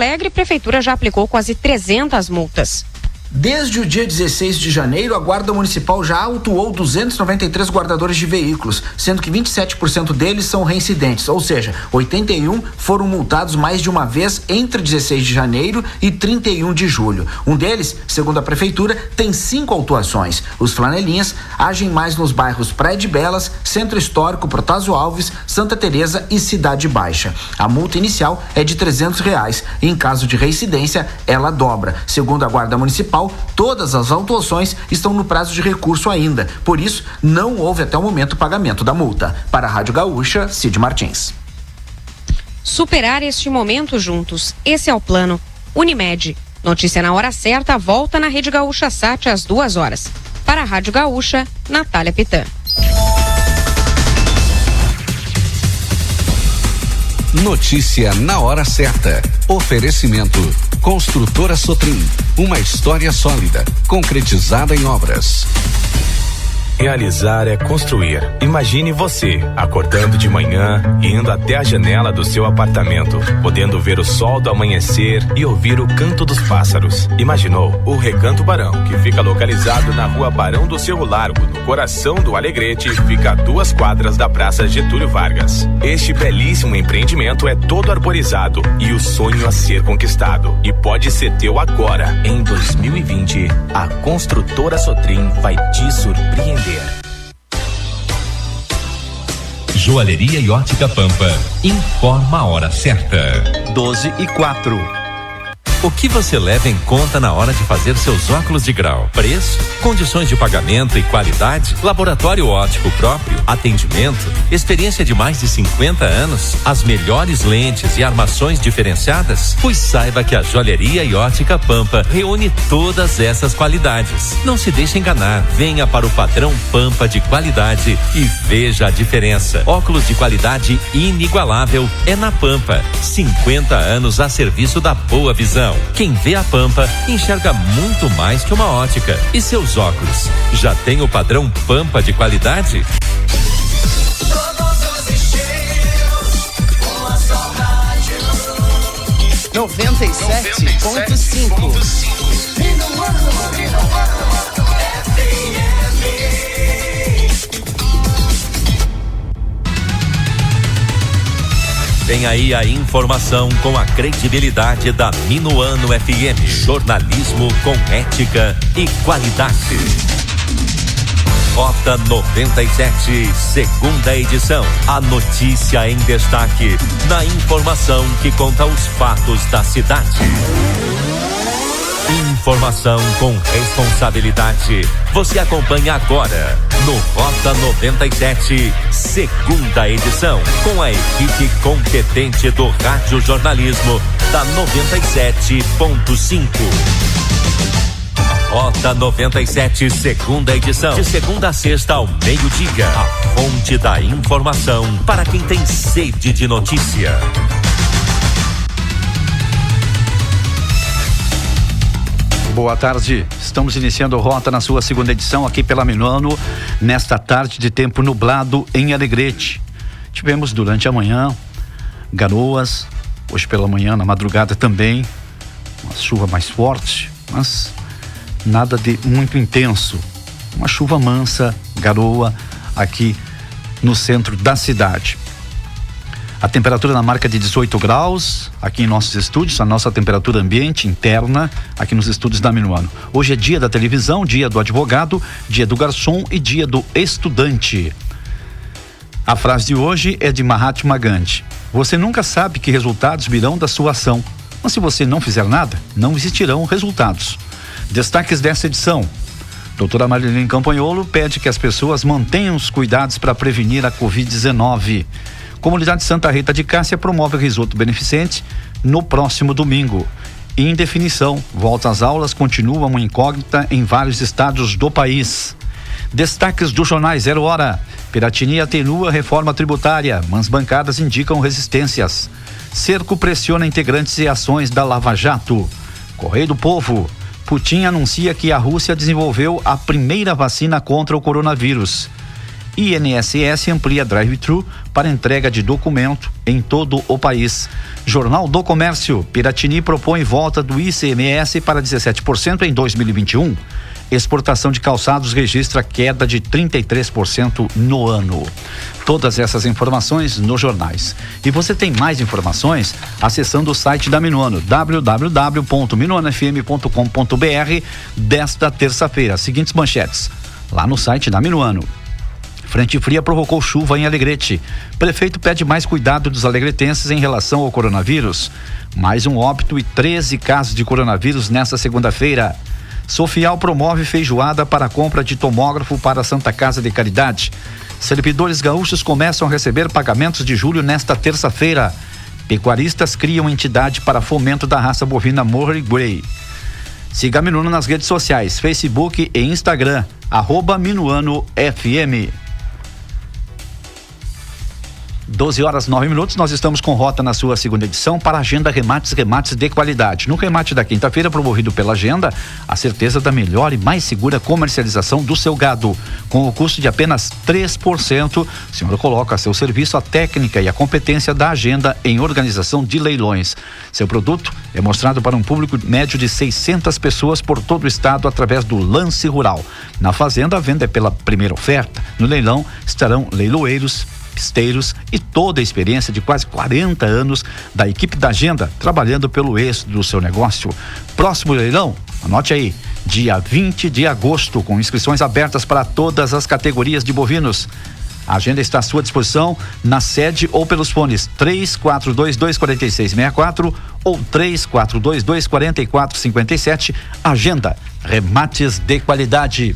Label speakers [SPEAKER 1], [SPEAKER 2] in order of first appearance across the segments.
[SPEAKER 1] Alegre, a prefeitura já aplicou quase 300 multas.
[SPEAKER 2] Desde o dia 16 de janeiro, a Guarda Municipal já autuou 293 guardadores de veículos, sendo que 27% deles são reincidentes, ou seja, 81 foram multados mais de uma vez entre 16 de janeiro e 31 de julho. Um deles, segundo a prefeitura, tem 5 autuações. Os flanelinhas agem mais nos bairros Praia de Belas, Centro Histórico, Protásio Alves, Santa Teresa e Cidade Baixa. A multa inicial é de R$300 e, em caso de reincidência, ela dobra. Segundo a Guarda Municipal, todas as autuações estão no prazo de recurso ainda. Por isso, não houve até o momento o pagamento da multa. Para a Rádio Gaúcha, Cid Martins.
[SPEAKER 1] Superar este momento juntos. Esse é o plano. Unimed. Notícia na hora certa, volta na Rede Gaúcha Sat às 2h. Para a Rádio Gaúcha, Natália Pitã.
[SPEAKER 3] Notícia na hora certa. Oferecimento. Construtora Sotrim. Uma história sólida, concretizada em obras.
[SPEAKER 4] Realizar é construir. Imagine você acordando de manhã e indo até a janela do seu apartamento, podendo ver o sol do amanhecer e ouvir o canto dos pássaros. Imaginou o Recanto Barão, que fica localizado na rua Barão do Cerro Largo, no coração do Alegrete, fica a 2 quadras da Praça Getúlio Vargas. Este belíssimo empreendimento é todo arborizado e o sonho a ser conquistado. E pode ser teu agora. Em 2020, a Construtora Sotrim vai te surpreender.
[SPEAKER 5] Joalheria e Ótica Pampa informa a hora certa.
[SPEAKER 6] 12h04.
[SPEAKER 5] O que você leva em conta na hora de fazer seus óculos de grau? Preço, condições de pagamento e qualidade, laboratório óptico próprio, atendimento, experiência de mais de 50 anos, as melhores lentes e armações diferenciadas? Pois saiba que a Joalheria e Ótica Pampa reúne todas essas qualidades. Não se deixe enganar, venha para o padrão Pampa de qualidade e veja a diferença. Óculos de qualidade inigualável é na Pampa. 50 anos a serviço da boa visão. Quem vê a Pampa enxerga muito mais que uma ótica. E seus óculos já tem o padrão Pampa de qualidade?
[SPEAKER 7] Todos os estilos, uma só rádio.
[SPEAKER 8] 97.5.
[SPEAKER 5] Vem aí a informação com a credibilidade da Minuano FM. Jornalismo com ética e qualidade. Rota 97, segunda edição. A notícia em destaque, na informação que conta os fatos da cidade. Informação com responsabilidade. Você acompanha agora no Rota 97, segunda edição, com a equipe competente do Rádio Jornalismo da 97.5. Rota 97, segunda edição, de segunda a sexta ao meio-dia. A fonte da informação para quem tem sede de notícia.
[SPEAKER 6] Boa tarde, estamos iniciando a Rota na sua segunda edição aqui pela Minuano, nesta tarde de tempo nublado em Alegrete. Tivemos durante a manhã garoas, hoje pela manhã, na madrugada também, uma chuva mais forte, mas nada de muito intenso. Uma chuva mansa, garoa aqui no centro da cidade. A temperatura na marca de 18 graus, aqui em nossos estúdios, a nossa temperatura ambiente interna, aqui nos estúdios da Minuano. Hoje é dia da televisão, dia do advogado, dia do garçom e dia do estudante. A frase de hoje é de Mahatma Gandhi. Você nunca sabe que resultados virão da sua ação, mas se você não fizer nada, não existirão resultados. Destaques dessa edição. Doutora Marilene Campanholo pede que as pessoas mantenham os cuidados para prevenir a Covid-19. Comunidade Santa Rita de Cássia promove o risoto beneficente no próximo domingo. Em definição, volta às aulas continua uma incógnita em vários estados do país. Destaques do jornais 0 hora. Piratini atenua a reforma tributária, mas bancadas indicam resistências. Cerco pressiona integrantes e ações da Lava Jato. Correio do Povo. Putin anuncia que a Rússia desenvolveu a primeira vacina contra o coronavírus. INSS amplia drive-thru para entrega de documento em todo o país. Jornal do Comércio, Piratini propõe volta do ICMS para 17% em 2021. Exportação de calçados registra queda de 33% no ano. Todas essas informações nos jornais. E você tem mais informações acessando o site da Minuano, www.minuanofm.com.br, desta terça-feira. Seguintes manchetes, lá no site da Minuano. Frente fria provocou chuva em Alegrete. Prefeito pede mais cuidado dos alegretenses em relação ao coronavírus. Mais um óbito e 13 casos de coronavírus nesta segunda-feira. Sofial promove feijoada para a compra de tomógrafo para a Santa Casa de Caridade. Servidores gaúchos começam a receber pagamentos de julho nesta terça-feira. Pecuaristas criam entidade para fomento da raça bovina Moray Grey. Siga a Minuano nas redes sociais, Facebook e Instagram, @MinuanoFM. 12h09, nós estamos com Rota na sua segunda edição para a Agenda Remates de qualidade. No remate da quinta-feira, promovido pela Agenda, a certeza da melhor e mais segura comercialização do seu gado. Com o custo de apenas 3%, o senhor coloca a seu serviço a técnica e a competência da Agenda em organização de leilões. Seu produto é mostrado para um público médio de 600 pessoas por todo o estado através do Lance Rural. Na Fazenda, a venda é pela primeira oferta. No leilão estarão leiloeiros, pisteiros e toda a experiência de quase 40 anos da equipe da Agenda trabalhando pelo êxito do seu negócio. Próximo leilão, anote aí, dia 20 de agosto, com inscrições abertas para todas as categorias de bovinos. A agenda está à sua disposição na sede ou pelos fones 3422-4664 ou 3422-4457. Agenda Remates de qualidade.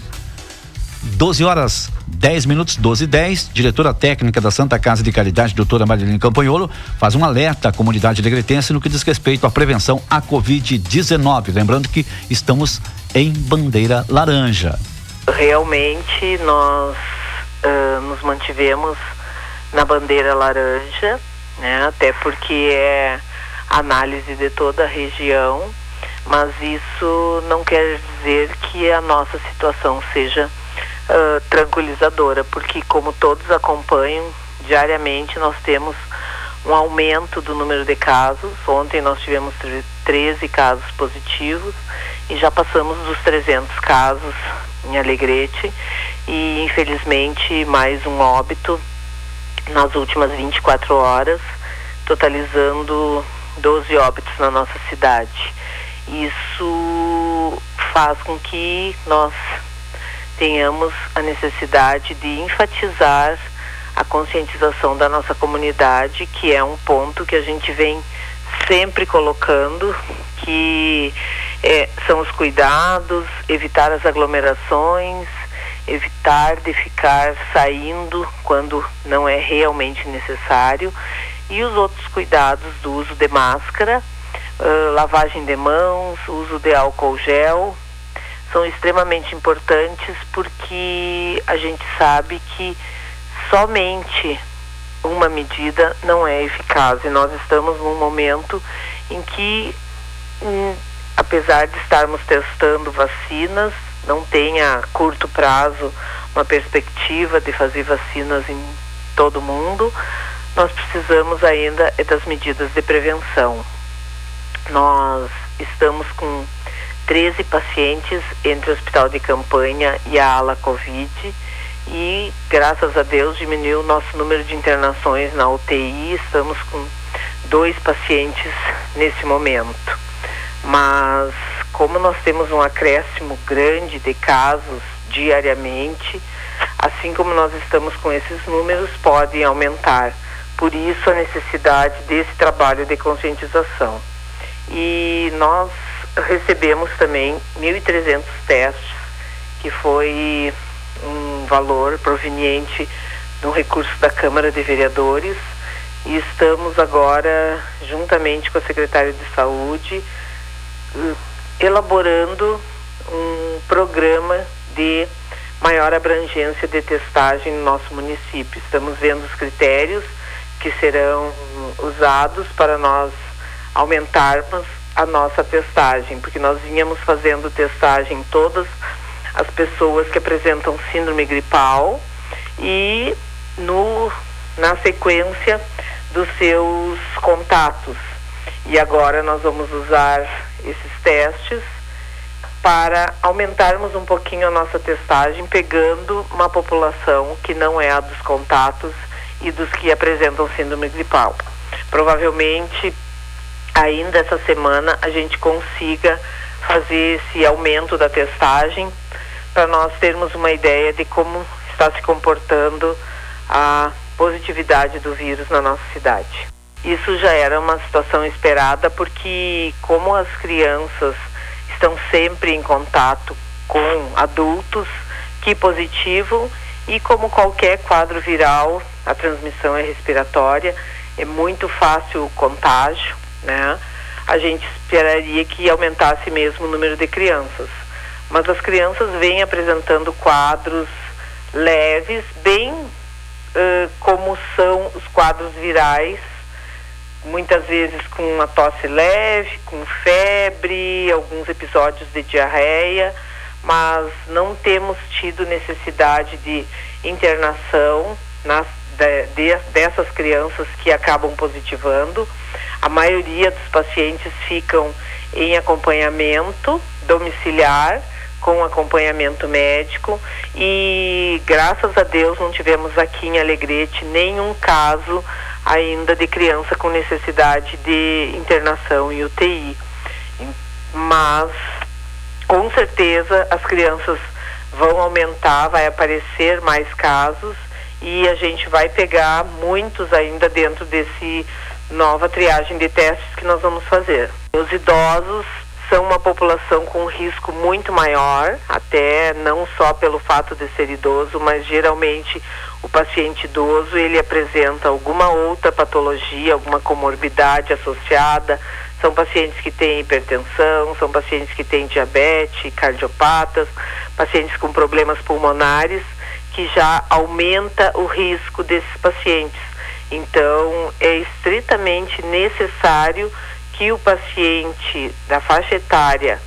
[SPEAKER 6] 12h10, 12h10, diretora técnica da Santa Casa de Caridade, doutora Marilene Campanholo, faz um alerta à comunidade alegretense no que diz respeito à prevenção à Covid-19. Lembrando que estamos em bandeira laranja.
[SPEAKER 9] Realmente nós nos mantivemos na bandeira laranja, né? Até porque é análise de toda a região, mas isso não quer dizer que a nossa situação seja tranquilizadora, porque como todos acompanham, diariamente nós temos um aumento do número de casos. Ontem nós tivemos 13 casos positivos e já passamos dos 300 casos em Alegrete e infelizmente mais um óbito nas últimas 24 horas, totalizando 12 óbitos na nossa cidade. Isso faz com que nós tenhamos a necessidade de enfatizar a conscientização da nossa comunidade, que é um ponto que a gente vem sempre colocando, que são os cuidados, evitar as aglomerações, evitar de ficar saindo quando não é realmente necessário, e os outros cuidados do uso de máscara, lavagem de mãos, uso de álcool gel, são extremamente importantes, porque a gente sabe que somente uma medida não é eficaz, e nós estamos num momento em que, apesar de estarmos testando vacinas, não tem a curto prazo uma perspectiva de fazer vacinas em todo o mundo, nós precisamos ainda das medidas de prevenção. Nós estamos com 13 pacientes entre o hospital de campanha e a ala Covid, e graças a Deus diminuiu o nosso número de internações na UTI. Estamos com 2 pacientes nesse momento, mas como nós temos um acréscimo grande de casos diariamente, assim como nós estamos com esses números, podem aumentar. Por isso a necessidade desse trabalho de conscientização. E nós recebemos também 1.300 testes, que foi um valor proveniente de um recurso da Câmara de Vereadores, e estamos agora, juntamente com a Secretaria de Saúde, elaborando um programa de maior abrangência de testagem no nosso município. Estamos vendo os critérios que serão usados para nós aumentarmos a nossa testagem, porque nós vínhamos fazendo testagem em todas as pessoas que apresentam síndrome gripal, e na sequência dos seus contatos. E agora nós vamos usar esses testes para aumentarmos um pouquinho a nossa testagem, pegando uma população que não é a dos contatos e dos que apresentam síndrome gripal. Provavelmente, ainda essa semana, a gente consiga fazer esse aumento da testagem para nós termos uma ideia de como está se comportando a positividade do vírus na nossa cidade. Isso já era uma situação esperada, porque como as crianças estão sempre em contato com adultos que positivam, e como qualquer quadro viral, a transmissão é respiratória, é muito fácil o contágio, né? A gente esperaria que aumentasse mesmo o número de crianças. Mas as crianças vêm apresentando quadros leves, bem como são os quadros virais, muitas vezes com uma tosse leve, com febre, alguns episódios de diarreia, mas não temos tido necessidade de internação dessas crianças que acabam positivando. A maioria dos pacientes ficam em acompanhamento domiciliar, com acompanhamento médico, e graças a Deus não tivemos aqui em Alegrete nenhum caso ainda de criança com necessidade de internação em UTI. Mas com certeza as crianças vão aumentar, vai aparecer mais casos, e a gente vai pegar muitos ainda dentro desse nova triagem de testes que nós vamos fazer. Os idosos são uma população com risco muito maior, até não só pelo fato de ser idoso, mas geralmente o paciente idoso, ele apresenta alguma outra patologia, alguma comorbidade associada. São pacientes que têm hipertensão, são pacientes que têm diabetes, cardiopatas, pacientes com problemas pulmonares, que já aumenta o risco desses pacientes. Então, é estritamente necessário que o paciente da faixa etária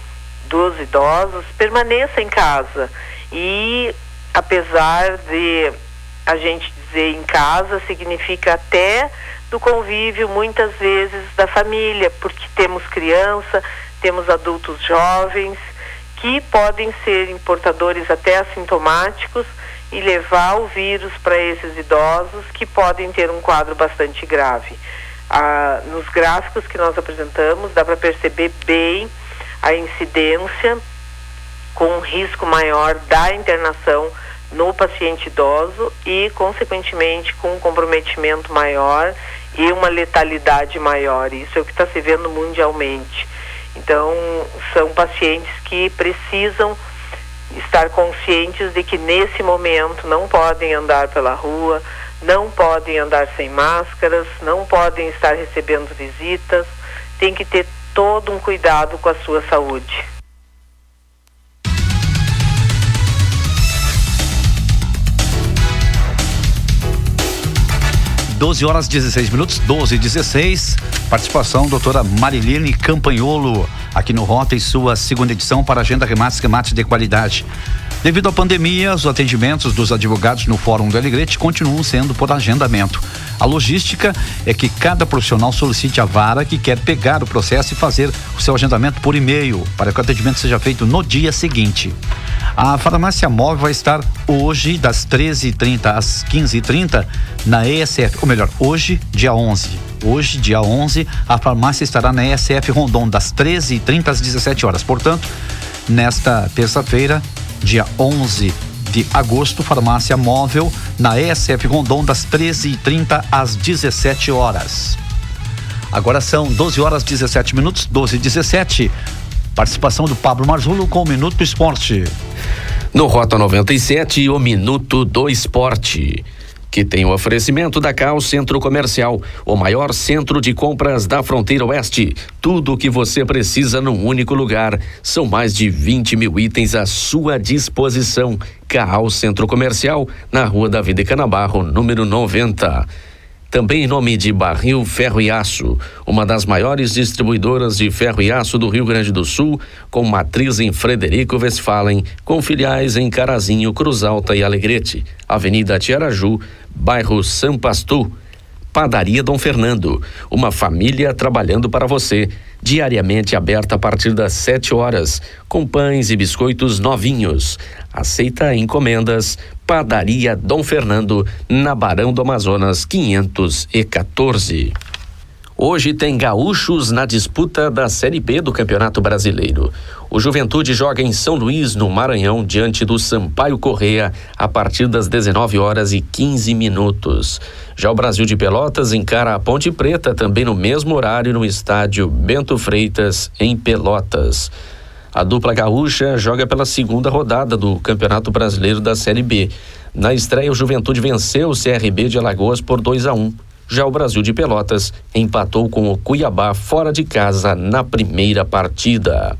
[SPEAKER 9] dos idosos permaneça em casa. E, apesar de a gente dizer em casa, significa até do convívio, muitas vezes, da família, porque temos criança, temos adultos jovens, que podem ser portadores até assintomáticos e levar o vírus para esses idosos, que podem ter um quadro bastante grave. Nos gráficos que nós apresentamos, dá para perceber bem a incidência com um risco maior da internação no paciente idoso e, consequentemente, com um comprometimento maior e uma letalidade maior. Isso é o que está se vendo mundialmente. Então, são pacientes que precisam estar conscientes de que, nesse momento, não podem andar pela rua, não podem andar sem máscaras, não podem estar recebendo visitas, tem que ter todo um cuidado com a sua saúde.
[SPEAKER 6] Doze horas 16 minutos, 12h16. Participação doutora Mariline Campanholo aqui no Rota em sua segunda edição para a Agenda Remates de Qualidade. Devido à pandemia, os atendimentos dos advogados no Fórum do Alegrete continuam sendo por agendamento. A logística é que cada profissional solicite a vara que quer pegar o processo e fazer o seu agendamento por e-mail, para que o atendimento seja feito no dia seguinte. A farmácia móvel vai estar hoje, das 13h30 às 15h30, na ESF, ou melhor, hoje, dia 11. Hoje, dia 11, a farmácia estará na ESF Rondon, das 13h30 às 17 horas. Portanto, nesta terça-feira, dia 11 de agosto, farmácia móvel na ESF Rondon, das 13h30 às 17 horas. Agora são 12 horas 17 minutos, 12h17. Participação do Pablo Marzulo com o Minuto do Esporte.
[SPEAKER 10] No Rota 97, o Minuto do Esporte, que tem o oferecimento da Cal Centro Comercial, o maior centro de compras da fronteira oeste. Tudo o que você precisa num único lugar. São mais de 20 mil itens à sua disposição. Cal Centro Comercial, na Rua Davi de Canabarro, número 90. Também em nome de Barril Ferro e Aço, uma das maiores distribuidoras de ferro e aço do Rio Grande do Sul, com matriz em Frederico Westphalen, com filiais em Carazinho, Cruz Alta e Alegrete, Avenida Tiaraju, bairro Sampastu. Padaria Dom Fernando, uma família trabalhando para você, diariamente aberta a partir das 7 horas, com pães e biscoitos novinhos. Aceita encomendas. Padaria Dom Fernando, na Barão do Amazonas 514. Hoje tem gaúchos na disputa da Série B do Campeonato Brasileiro. O Juventude joga em São Luís, no Maranhão, diante do Sampaio Corrêa, a partir das 19h15. Já o Brasil de Pelotas encara a Ponte Preta, também no mesmo horário, no estádio Bento Freitas, em Pelotas. A dupla gaúcha joga pela segunda rodada do Campeonato Brasileiro da Série B. Na estreia, o Juventude venceu o CRB de Alagoas por 2-1. Já o Brasil de Pelotas empatou com o Cuiabá fora de casa na primeira partida.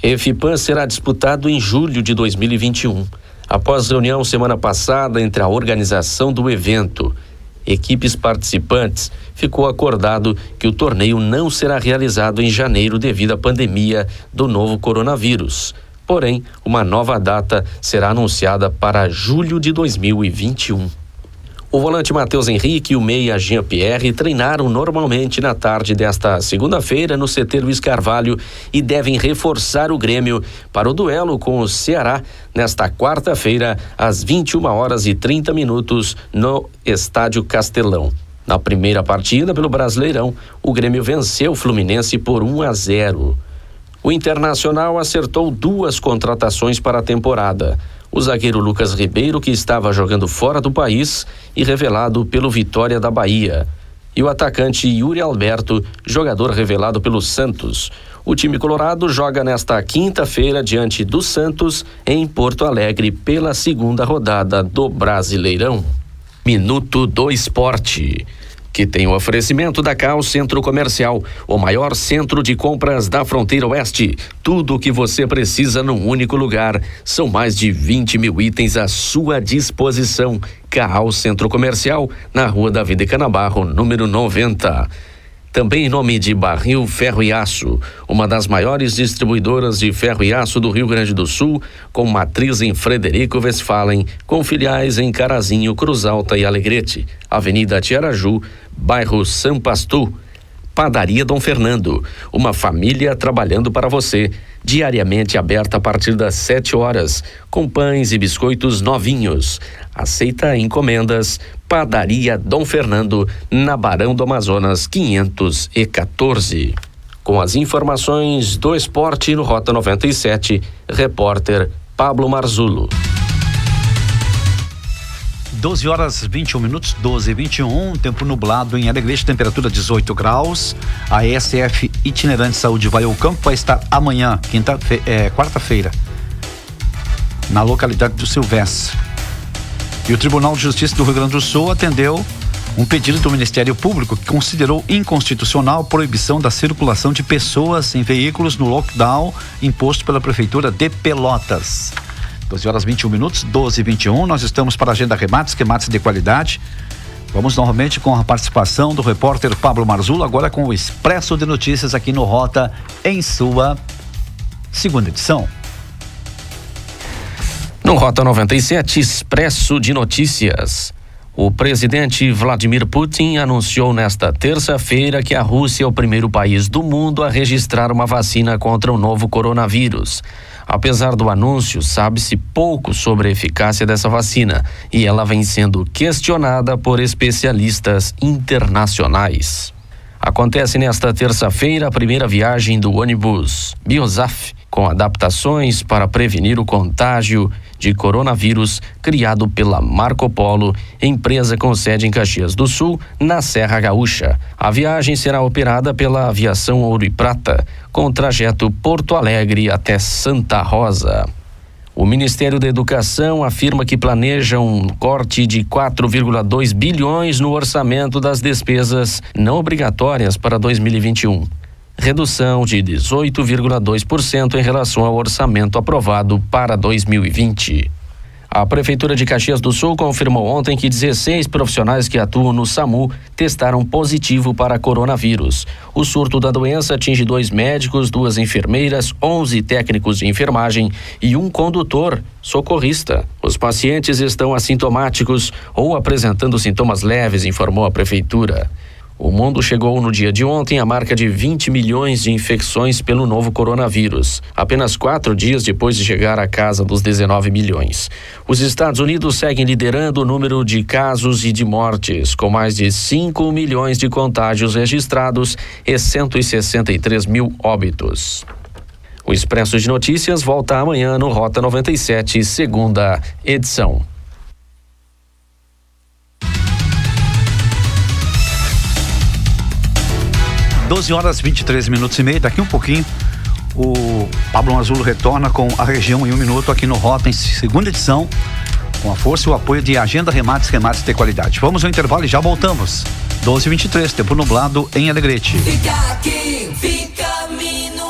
[SPEAKER 10] EFIPAM será disputado em julho de 2021. Após reunião semana passada entre a organização do evento, equipes participantes, ficou acordado que o torneio não será realizado em janeiro devido à pandemia do novo coronavírus. Porém, uma nova data será anunciada para julho de 2021. O volante Matheus Henrique e o meia Jean-Pierre treinaram normalmente na tarde desta segunda-feira no CT Luiz Carvalho e devem reforçar o Grêmio para o duelo com o Ceará nesta quarta-feira às 21h30 no Estádio Castelão. Na primeira partida pelo Brasileirão, o Grêmio venceu o Fluminense por 1-0. O Internacional acertou 2 contratações para a temporada. O zagueiro Lucas Ribeiro, que estava jogando fora do país e revelado pelo Vitória da Bahia. E o atacante Yuri Alberto, jogador revelado pelo Santos. O time colorado joga nesta quinta-feira diante do Santos, em Porto Alegre, pela segunda rodada do Brasileirão. Minuto do Esporte, que tem o oferecimento da Cal Centro Comercial, o maior centro de compras da fronteira oeste. Tudo o que você precisa num único lugar. São mais de 20 mil itens à sua disposição. Cal Centro Comercial, na Rua Davi Canabarro, número 90. Também em nome de Barril Ferro e Aço, uma das maiores distribuidoras de ferro e aço do Rio Grande do Sul, com matriz em Frederico Westphalen, com filiais em Carazinho, Cruz Alta e Alegrete, Avenida Tiaraju, bairro Sampastu. Padaria Dom Fernando, uma família trabalhando para você, diariamente aberta a partir das 7 horas, com pães e biscoitos novinhos. Aceita encomendas. Padaria Dom Fernando, na Barão do Amazonas 514. Com as informações do esporte no Rota 97, repórter Pablo Marzulo.
[SPEAKER 6] 12h21, 12h21, tempo nublado em Alegrete, temperatura 18 graus. A ESF Itinerante Saúde vai ao campo, vai estar amanhã, quarta-feira, na localidade do Silvestre. E o Tribunal de Justiça do Rio Grande do Sul atendeu um pedido do Ministério Público que considerou inconstitucional a proibição da circulação de pessoas em veículos no lockdown imposto pela Prefeitura de Pelotas. 12h21, 12h21, nós estamos para a Agenda Remates de qualidade. Vamos novamente com a participação do repórter Pablo Marzulo, agora com o Expresso de Notícias aqui no Rota, em sua segunda edição.
[SPEAKER 10] No Rota 97, Expresso de Notícias. O presidente Vladimir Putin anunciou nesta terça-feira que a Rússia é o primeiro país do mundo a registrar uma vacina contra o novo coronavírus. Apesar do anúncio, sabe-se pouco sobre a eficácia dessa vacina e ela vem sendo questionada por especialistas internacionais. Acontece nesta terça-feira a primeira viagem do ônibus Biosaf, com adaptações para prevenir o contágio de coronavírus criado pela Marco Polo, empresa com sede em Caxias do Sul, na Serra Gaúcha. A viagem será operada pela Aviação Ouro e Prata, com o trajeto Porto Alegre até Santa Rosa. O Ministério da Educação afirma que planeja um corte de 4,2 bilhões no orçamento das despesas não obrigatórias para 2021. Redução de 18,2% em relação ao orçamento aprovado para 2020. A Prefeitura de Caxias do Sul confirmou ontem que 16 profissionais que atuam no SAMU testaram positivo para coronavírus. O surto da doença atinge 2 médicos, 2 enfermeiras, 11 técnicos de enfermagem e um condutor socorrista. Os pacientes estão assintomáticos ou apresentando sintomas leves, informou a Prefeitura. O mundo chegou no dia de ontem à marca de 20 milhões de infecções pelo novo coronavírus, apenas 4 dias depois de chegar à casa dos 19 milhões. Os Estados Unidos seguem liderando o número de casos e de mortes, com mais de 5 milhões de contágios registrados e 163 mil óbitos. O Expresso de Notícias volta amanhã no Rota 97, segunda edição.
[SPEAKER 6] 12h23 Daqui um pouquinho, o Pablo Marzulo retorna com a região em 1 minuto aqui no Rota, em segunda edição, com a força e o apoio de Agenda Remates de qualidade. Vamos ao intervalo e já voltamos. 12h23, tempo nublado em Alegrete.
[SPEAKER 7] Fica aqui, fica minuano.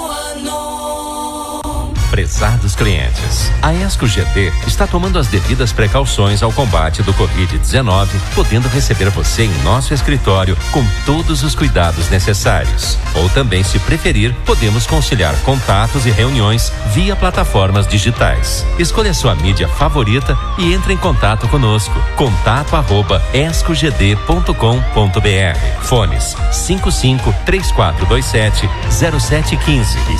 [SPEAKER 5] Prezados clientes, a Esco GT está tomando as devidas precauções ao combate do Covid-19, podendo receber você em nosso escritório com todos os cuidados necessários. Ou também, se preferir, podemos conciliar contatos e reuniões via plataformas digitais. Escolha sua mídia favorita e entre em contato conosco. contato@escogd.com.br. Fones 55-3427-0715 e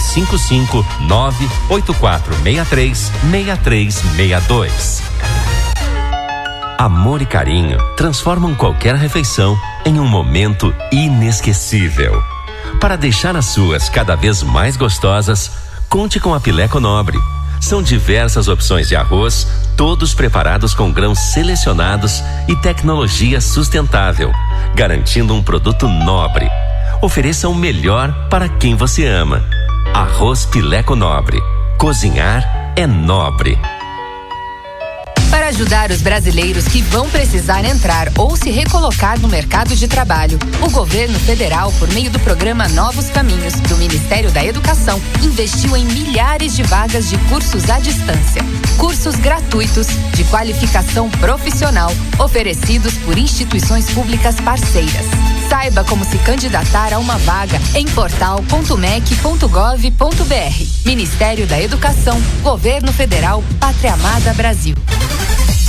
[SPEAKER 5] 559-8463-6362. Amor e carinho transformam qualquer refeição em um momento inesquecível. Para deixar as suas cada vez mais gostosas, conte com a Pileco Nobre. São diversas opções de arroz, todos preparados com grãos selecionados e tecnologia sustentável, garantindo um produto nobre. Ofereça o melhor para quem você ama. Arroz Pileco Nobre. Cozinhar é nobre.
[SPEAKER 11] Para ajudar os brasileiros que vão precisar entrar ou se recolocar no mercado de trabalho, o governo federal, por meio do programa Novos Caminhos, do Ministério da Educação, investiu em milhares de vagas de cursos à distância. Cursos gratuitos, de qualificação profissional, oferecidos por instituições públicas parceiras. Saiba como se candidatar a uma vaga em portal.mec.gov.br. Ministério da Educação, Governo Federal, Pátria Amada Brasil.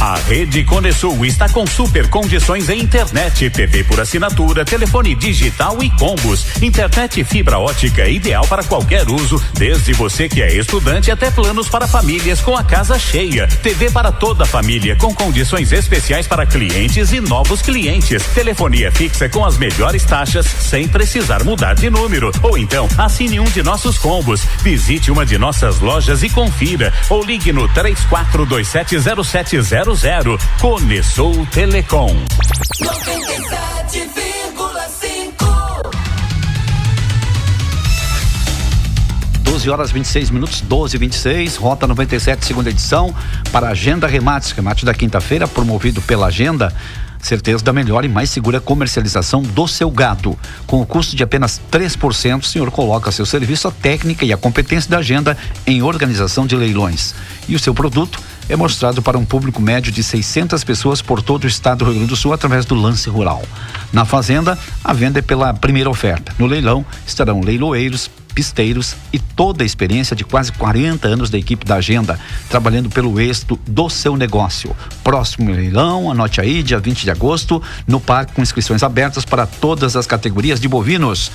[SPEAKER 12] A Rede Conesul está com super condições em internet, TV por assinatura, telefone digital e combos. Internet fibra ótica ideal para qualquer uso, desde você que é estudante até planos para famílias com a casa cheia. TV para toda a família com condições especiais para clientes e novos clientes. Telefonia fixa com as melhores taxas sem precisar mudar de número. Ou então, assine um de nossos combos. Visite uma de nossas lojas e confira. Ou ligue no 34270700. Conesul Telecom.
[SPEAKER 7] 97,5.
[SPEAKER 6] 12h26, 12h26, Rota 97, segunda edição, para a Agenda Remates, remate da quinta-feira, promovido pela Agenda. Certeza da melhor e mais segura comercialização do seu gado. Com o custo de apenas 3%, o senhor coloca a seu serviço a técnica e a competência da Agenda em organização de leilões. E o seu produto é mostrado para um público médio de 600 pessoas por todo o estado do Rio Grande do Sul através do lance rural. Na fazenda, a venda é pela primeira oferta. No leilão, estarão leiloeiros, pisteiros e toda a experiência de quase 40 anos da equipe da Agenda, trabalhando pelo êxito do seu negócio. Próximo leilão, anote aí, dia 20 de agosto, no parque, com inscrições abertas para todas as categorias de bovinos.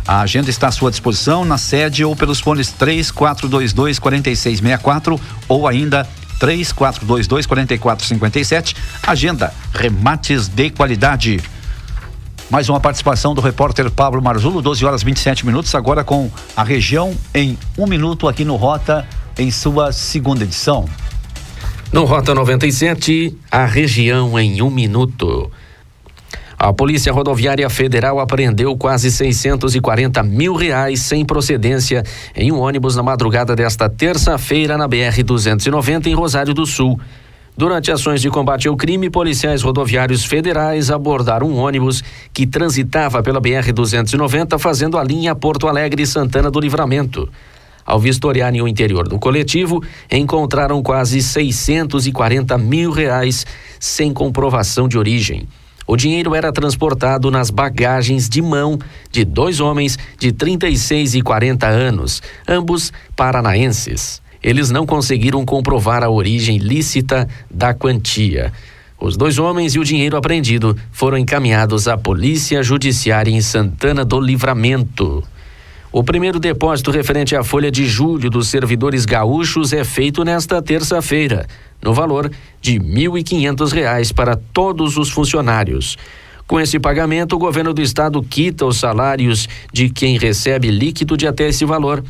[SPEAKER 6] A Agenda está à sua disposição na sede ou pelos fones 3422-4664 ou ainda 3422-4457. Agenda, remates de qualidade. Mais uma participação do repórter Pablo Marzulo, 12h27, agora com a região em 1 minuto aqui no Rota, em sua segunda edição.
[SPEAKER 10] No Rota 97, a região em 1 minuto. A Polícia Rodoviária Federal apreendeu quase R$640 mil sem procedência em um ônibus na madrugada desta terça-feira na BR-290 em Rosário do Sul. Durante ações de combate ao crime, policiais rodoviários federais abordaram um ônibus que transitava pela BR-290 fazendo a linha Porto Alegre e Santana do Livramento. Ao vistoriarem o interior do coletivo, encontraram quase R$640 mil sem comprovação de origem. O dinheiro era transportado nas bagagens de mão de 2 homens de 36 e 40 anos, ambos paranaenses. Eles não conseguiram comprovar a origem lícita da quantia. Os 2 homens e o dinheiro apreendido foram encaminhados à Polícia Judiciária em Santana do Livramento. O primeiro depósito referente à folha de julho dos servidores gaúchos é feito nesta terça-feira, no valor de R$ 1.500 para todos os funcionários. Com esse pagamento, o governo do estado quita os salários de quem recebe líquido de até esse valor,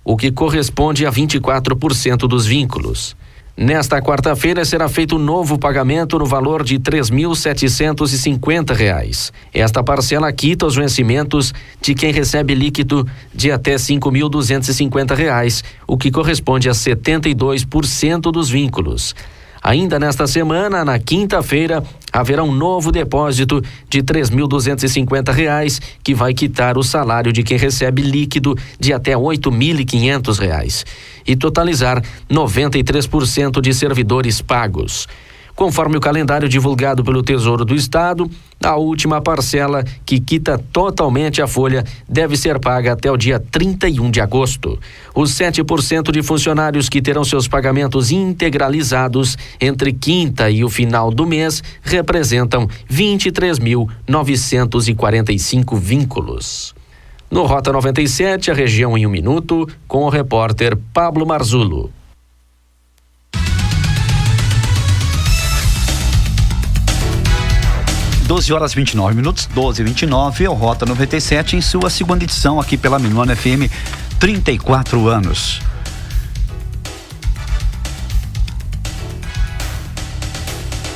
[SPEAKER 10] o que corresponde a 24% dos vínculos. Nesta quarta-feira será feito um novo pagamento no valor de R$ 3.750. Esta parcela quita os vencimentos de quem recebe líquido de até R$ 5.250, o que corresponde a 72% dos vínculos. Ainda nesta semana, na quinta-feira, haverá um novo depósito de R$ 3.250, que vai quitar o salário de quem recebe líquido de até R$ 8.500 e totalizar 93% de servidores pagos. Conforme o calendário divulgado pelo Tesouro do Estado, a última parcela, que quita totalmente a folha, deve ser paga até o dia 31 de agosto. Os 7% de funcionários que terão seus pagamentos integralizados entre quinta e o final do mês representam 23.945 vínculos. No Rota 97, a região em 1 minuto, com o repórter Pablo Marzulo.
[SPEAKER 6] 12h29, 12h29, é o Rota 97 em sua segunda edição aqui pela Minuano FM, 34 anos.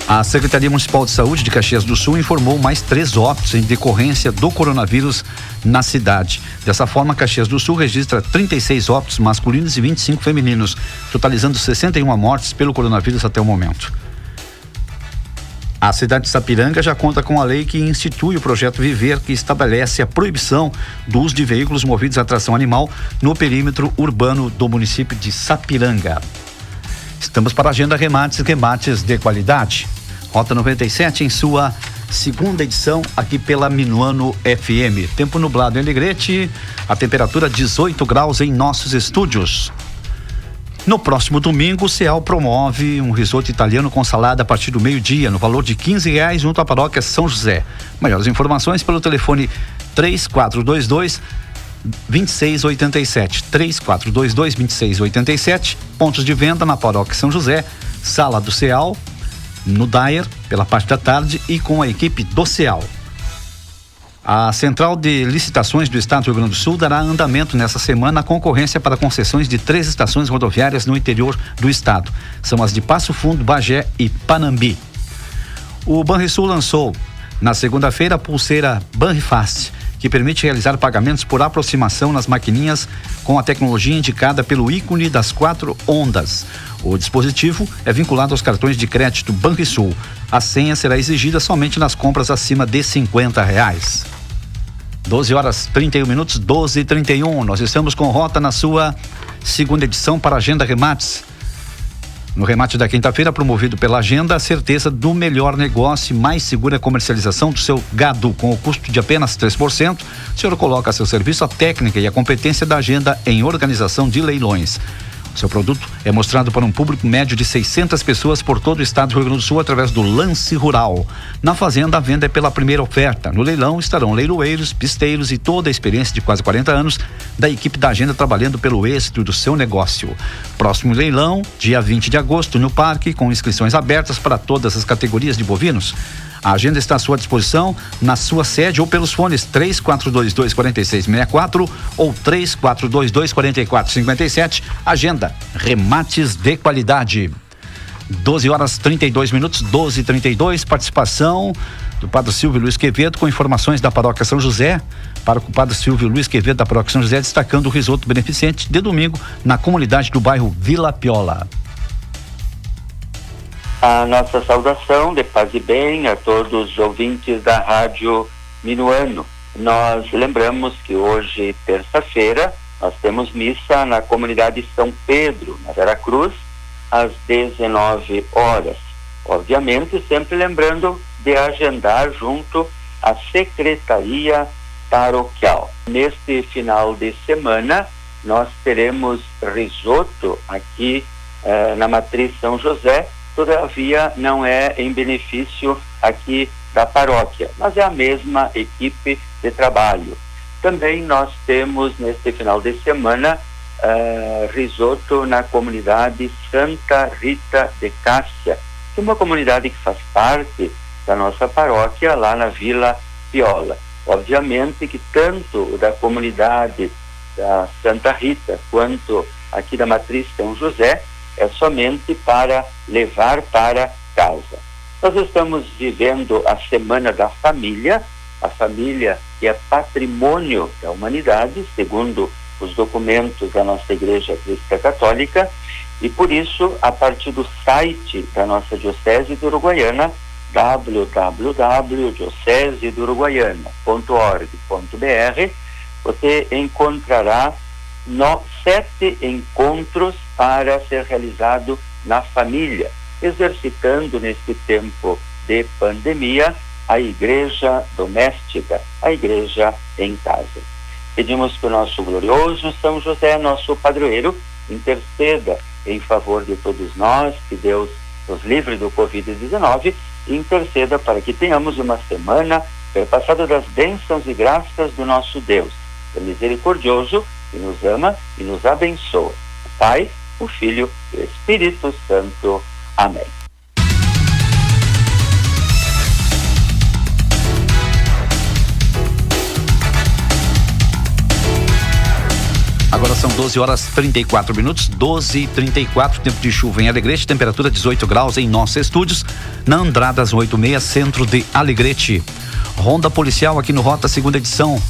[SPEAKER 6] A Secretaria Municipal de Saúde de Caxias do Sul informou mais 3 óbitos em decorrência do coronavírus na cidade. Dessa forma, Caxias do Sul registra 36 óbitos masculinos e 25 femininos, totalizando 61 mortes pelo coronavírus até o momento. A cidade de Sapiranga já conta com a lei que institui o projeto Viver, que estabelece a proibição do uso de veículos movidos a tração animal no perímetro urbano do município de Sapiranga. Estamos para a agenda Remates de qualidade. Rota 97 em sua segunda edição aqui pela Minuano FM. Tempo nublado em Alegrete, a temperatura 18 graus em nossos estúdios. No próximo domingo, o CEAL promove um risoto italiano com salada a partir do meio-dia, no valor de R$15, junto à paróquia São José. Maiores informações pelo telefone 3422-2687. 3422-2687. Pontos de venda na paróquia São José, sala do CEAL, no Dyer, pela parte da tarde, e com a equipe do CEAL. A Central de Licitações do Estado do Rio Grande do Sul dará andamento nessa semana à concorrência para concessões de 3 estações rodoviárias no interior do estado. São as de Passo Fundo, Bagé e Panambi. O Banrisul lançou na segunda-feira a pulseira Banrifast, que permite realizar pagamentos por aproximação nas maquininhas com a tecnologia indicada pelo ícone das 4 ondas. O dispositivo é vinculado aos cartões de crédito Banrisul. A senha será exigida somente nas compras acima de R$50. 12h31, 12h31. Nós estamos com Rota na sua segunda edição para a Agenda Remates. No remate da quinta-feira, promovido pela Agenda, a certeza do melhor negócio e mais segura comercialização do seu gado. Com o custo de apenas 3%, o senhor coloca a seu serviço a técnica e a competência da Agenda em organização de leilões. Seu produto é mostrado para um público médio de 600 pessoas por todo o estado do Rio Grande do Sul através do Lance Rural. Na fazenda, a venda é pela primeira oferta. No leilão estarão leiloeiros, pisteiros e toda a experiência de quase 40 anos da equipe da Agenda trabalhando pelo êxito do seu negócio. Próximo leilão, dia 20 de agosto, no Parque, com inscrições abertas para todas as categorias de bovinos. A agenda está à sua disposição na sua sede ou pelos fones 3422-4664 ou 3422-4457. Agenda Remates de qualidade. 12h32, 12h32. Participação do Padre Silvio Luiz Quevedo com informações da Paróquia São José. Para o Padre Silvio Luiz Quevedo da Paróquia São José, destacando o risoto beneficente de domingo na comunidade do bairro Vila Piola.
[SPEAKER 13] A nossa saudação de paz e bem a todos os ouvintes da Rádio Minuano. Nós lembramos que hoje, terça-feira, nós temos missa na comunidade São Pedro, na Veracruz, às 19 horas. Obviamente, sempre lembrando de agendar junto à Secretaria Paroquial. Neste final de semana, nós teremos risoto aqui na Matriz São José, todavia não é em benefício aqui da paróquia, mas é a mesma equipe de trabalho. Também nós temos neste final de semana risoto na comunidade Santa Rita de Cássia, que é uma comunidade que faz parte da nossa paróquia lá na Vila Piola. Obviamente que tanto o da comunidade da Santa Rita quanto aqui da Matriz São José é somente para levar para casa. Nós estamos vivendo a Semana da Família, a família que é patrimônio da humanidade, segundo os documentos da nossa Igreja Cristã Católica, e por isso, a partir do site da nossa Diocese de Uruguaiana, www.diocesedouruguaiana.org.br, você encontrará 7 encontros para ser realizado na família, exercitando neste tempo de pandemia a igreja doméstica, a igreja em casa. Pedimos que o nosso glorioso São José, nosso padroeiro, interceda em favor de todos nós, que Deus nos livre do Covid-19 e interceda para que tenhamos uma semana perpassada das bênçãos e graças do nosso Deus, que é misericordioso, que nos ama e nos abençoa. O Pai, o Filho e o Espírito Santo. Amém.
[SPEAKER 6] Agora são 12 horas 34 minutos, 12h34, tempo de chuva em Alegrete, temperatura 18 graus em nossos estúdios, na Andradas 86, centro de Alegrete. Ronda policial aqui no Rota, segunda edição.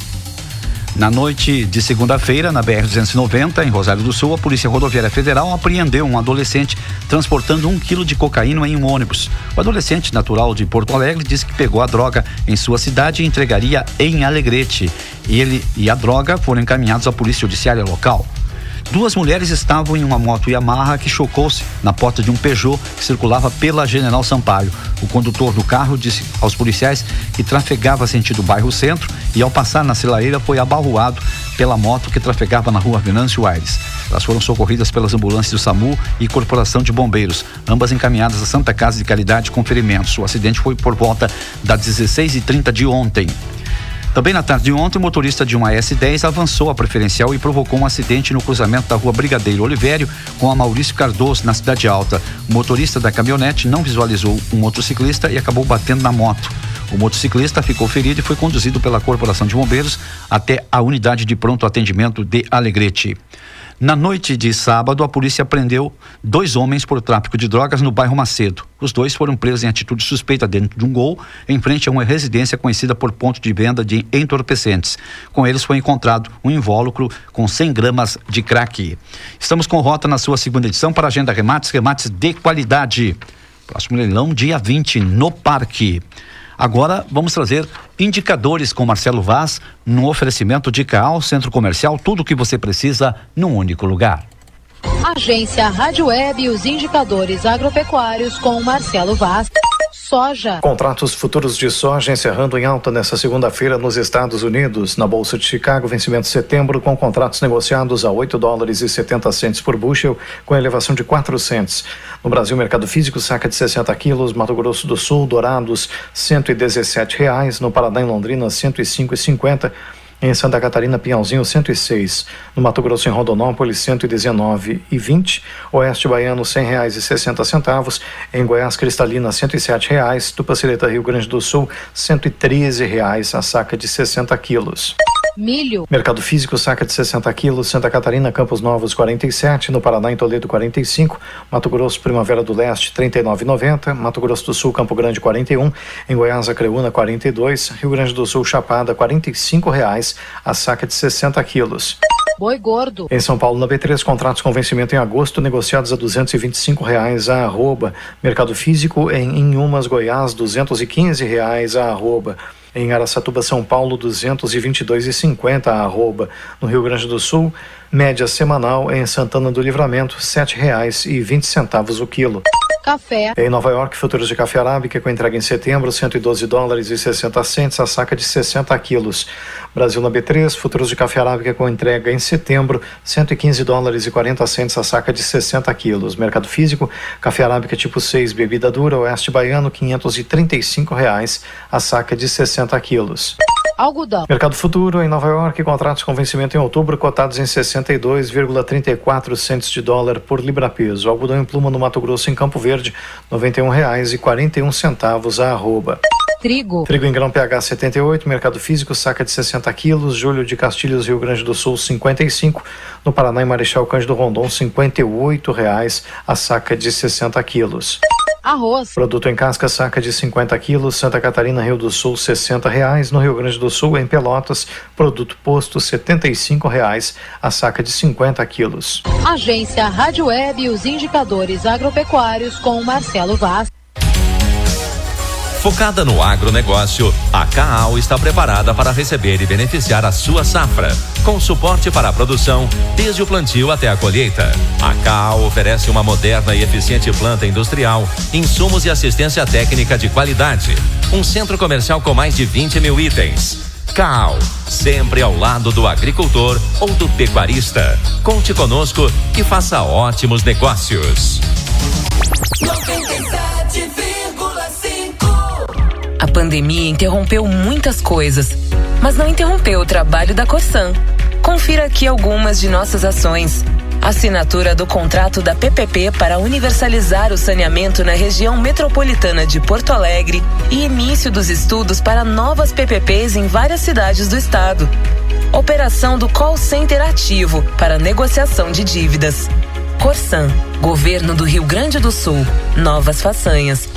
[SPEAKER 6] Na noite de segunda-feira, na BR-290, em Rosário do Sul, a Polícia Rodoviária Federal apreendeu um adolescente transportando 1 quilo de cocaína em um ônibus. O adolescente, natural de Porto Alegre, disse que pegou a droga em sua cidade e entregaria em Alegrete. Ele e a droga foram encaminhados à Polícia Judiciária local. 2 mulheres estavam em uma moto Yamaha que chocou-se na porta de um Peugeot que circulava pela General Sampaio. O condutor do carro disse aos policiais que trafegava sentido bairro Centro e, ao passar na sinaleira, foi abalroado pela moto que trafegava na rua Venâncio Aires. Elas foram socorridas pelas ambulâncias do SAMU e Corporação de Bombeiros, ambas encaminhadas à Santa Casa de Caridade com ferimentos. O acidente foi por volta das 16h30 de ontem. Também na tarde de ontem, o motorista de uma S10 avançou a preferencial e provocou um acidente no cruzamento da rua Brigadeiro Olivério com a Maurício Cardoso, na Cidade Alta. O motorista da caminhonete não visualizou um motociclista e acabou batendo na moto. O motociclista ficou ferido e foi conduzido pela Corporação de Bombeiros até a unidade de pronto atendimento de Alegrete. Na noite de sábado, a polícia prendeu 2 homens por tráfico de drogas no bairro Macedo. Os 2 foram presos em atitude suspeita dentro de um Gol, em frente a uma residência conhecida por ponto de venda de entorpecentes. Com eles foi encontrado um invólucro com 100 gramas de crack. Estamos com Rota na sua segunda edição para a Agenda Remates de qualidade. Próximo leilão, dia 20, no Parque. Agora vamos trazer indicadores com Marcelo Vaz no oferecimento de Caal Centro Comercial, tudo o que você precisa num único lugar.
[SPEAKER 14] Agência Rádio Web e os indicadores agropecuários com Marcelo Vaz. Soja.
[SPEAKER 15] Contratos futuros de soja encerrando em alta nesta segunda-feira nos Estados Unidos. Na Bolsa de Chicago, vencimento de setembro, com contratos negociados a $8,70 por bushel, com elevação de 4 cents. No Brasil, mercado físico, saca de 60 quilos, Mato Grosso do Sul, Dourados, R$117. No Paraná, em Londrina, R$105,50. Em Santa Catarina, Pinhalzinho, 106. No Mato Grosso, em Rondonópolis, 119,20. Oeste Baiano, R$100,60. Em Goiás, Cristalina, R$107. Tupacireta, Rio Grande do Sul, R$113 a saca de 60 quilos.
[SPEAKER 14] Milho.
[SPEAKER 15] Mercado físico, saca de 60 quilos, Santa Catarina, Campos Novos, 47. No Paraná, em Toledo, 45. Mato Grosso, Primavera do Leste, R$39,90. Mato Grosso do Sul, Campo Grande, 41. Em Goiás, Acreúna, 42. Rio Grande do Sul, Chapada, R$45 a saca de 60 quilos.
[SPEAKER 14] Boi gordo.
[SPEAKER 15] Em São Paulo, na B3, contratos com vencimento em agosto, negociados a R$225 a arroba. Mercado físico, em Inhumas, Goiás, R$215 a arroba. Em Araçatuba, São Paulo, 222,50 a arroba. No Rio Grande do Sul, média semanal em Santana do Livramento, R$ 7,20 o quilo.
[SPEAKER 14] Café.
[SPEAKER 15] Em Nova York, futuros de café arábica com entrega em setembro, $112,60 a saca de 60 quilos. Brasil na B3, futuros de café arábica com entrega em setembro, $115,40 a saca de 60 quilos. Mercado físico, café arábica tipo 6, bebida dura, Oeste Baiano, R$535 a saca de 60 quilos.
[SPEAKER 14] Algodão.
[SPEAKER 15] Mercado futuro em Nova York, contratos com vencimento em outubro cotados em 62,34 centes de dólar por libra-peso. Algodão em pluma no Mato Grosso, em Campo Verde, R$ 91,41 a arroba.
[SPEAKER 14] Trigo.
[SPEAKER 15] Trigo em grão PH 78, mercado físico, saca de 60 quilos. Júlio de Castilhos, Rio Grande do Sul, 55. No Paraná e Marechal Cândido Rondon, R$ 58 a saca de 60 quilos.
[SPEAKER 14] Arroz.
[SPEAKER 15] Produto em casca, saca de 50 quilos. Santa Catarina, Rio do Sul, R$60. No Rio Grande do Sul, em Pelotas, produto posto, R$ 75 a saca de 50 quilos.
[SPEAKER 14] Agência Rádio Web e os indicadores agropecuários com Marcelo Vaz.
[SPEAKER 5] Focada no agronegócio, a CAAL está preparada para receber e beneficiar a sua safra, com suporte para a produção, desde o plantio até a colheita. A CAAL oferece uma moderna e eficiente planta industrial, insumos e assistência técnica de qualidade. Um centro comercial com mais de 20 mil itens. CAAL, sempre ao lado do agricultor ou do pecuarista. Conte conosco e faça ótimos negócios.
[SPEAKER 7] 97,5.
[SPEAKER 16] A pandemia interrompeu muitas coisas, mas não interrompeu o trabalho da Corsan. Confira aqui algumas de nossas ações. Assinatura do contrato da PPP para universalizar o saneamento na região metropolitana de Porto Alegre e início dos estudos para novas PPPs em várias cidades do estado. Operação do call center ativo para negociação de dívidas. Corsan, Governo do Rio Grande do Sul. Novas façanhas.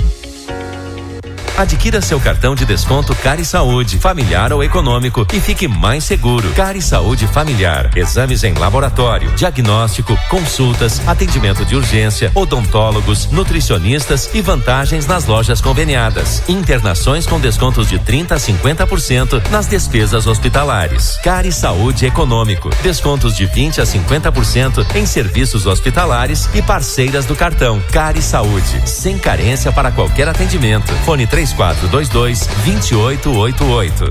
[SPEAKER 5] Adquira seu cartão de desconto Cari Saúde, familiar ou econômico, e fique mais seguro. Cari Saúde Familiar. Exames em laboratório, diagnóstico, consultas, atendimento de urgência, odontólogos, nutricionistas e vantagens nas lojas conveniadas. Internações com descontos de 30% a 50% nas despesas hospitalares. Cari Saúde Econômico. Descontos de 20% a 50% em serviços hospitalares e parceiras do cartão. Cari Saúde. Sem carência para qualquer atendimento. Fone 3422-2888.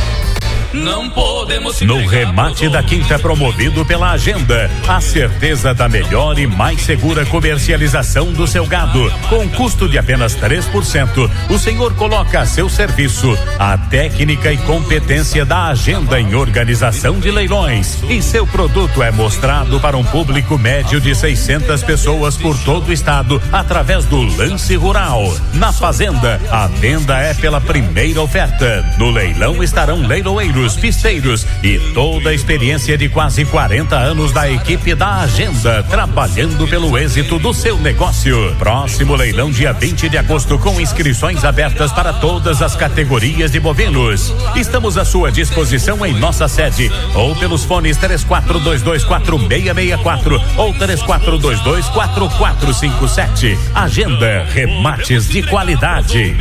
[SPEAKER 12] Não podemos. No remate da quinta promovido pela Agenda, a certeza da melhor e mais segura comercialização do seu gado, com custo de apenas 3%. O senhor coloca a seu serviço a técnica e competência da Agenda em organização de leilões, e seu produto é mostrado para um público médio de 600 pessoas por todo o estado através do Lance Rural. Na Fazenda, a venda é pela primeira oferta. No leilão estarão leiloeiros, pisteiros e toda a experiência de quase 40 anos da equipe da Agenda, trabalhando pelo êxito do seu negócio. Próximo leilão, dia 20 de agosto, com inscrições abertas para todas as categorias de bovinos. Estamos à sua disposição em nossa sede ou pelos fones 34224664 ou 34224457. Agenda, remates de qualidade.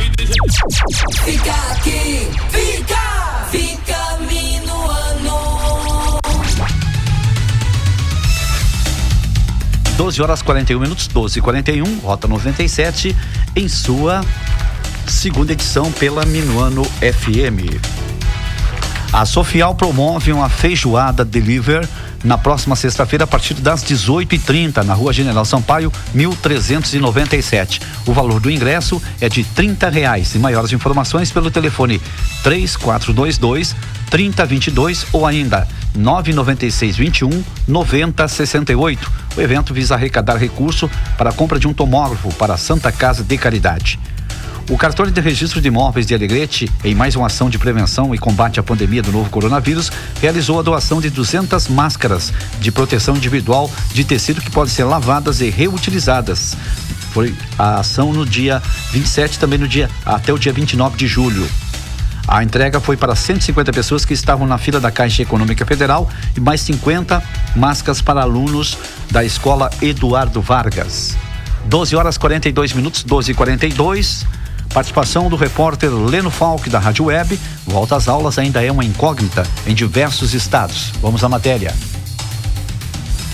[SPEAKER 7] Fica aqui, fica minuano.
[SPEAKER 6] 12h41, 12h41, Rota 97, em sua segunda edição pela Minuano FM. A Sofial promove uma feijoada deliver na próxima sexta-feira a partir das 18h30 na Rua General Sampaio, 1397. O valor do ingresso é de R$30 e maiores informações pelo telefone 3422-3022 ou ainda 99621-9068. O evento visa arrecadar recurso para a compra de um tomógrafo para a Santa Casa de Caridade. O cartório de registro de imóveis de Alegrete, em mais uma ação de prevenção e combate à pandemia do novo coronavírus, realizou a doação de 200 máscaras de proteção individual de tecido que podem ser lavadas e reutilizadas. Foi a ação no dia 27, também até o dia 29 de julho. A entrega foi para 150 pessoas que estavam na fila da Caixa Econômica Federal e mais 50 máscaras para alunos da Escola Eduardo Vargas. 12h42, 12h42. Participação do repórter Leno Falck, da Rádio Web. Volta às aulas ainda é uma incógnita em diversos estados. Vamos à matéria.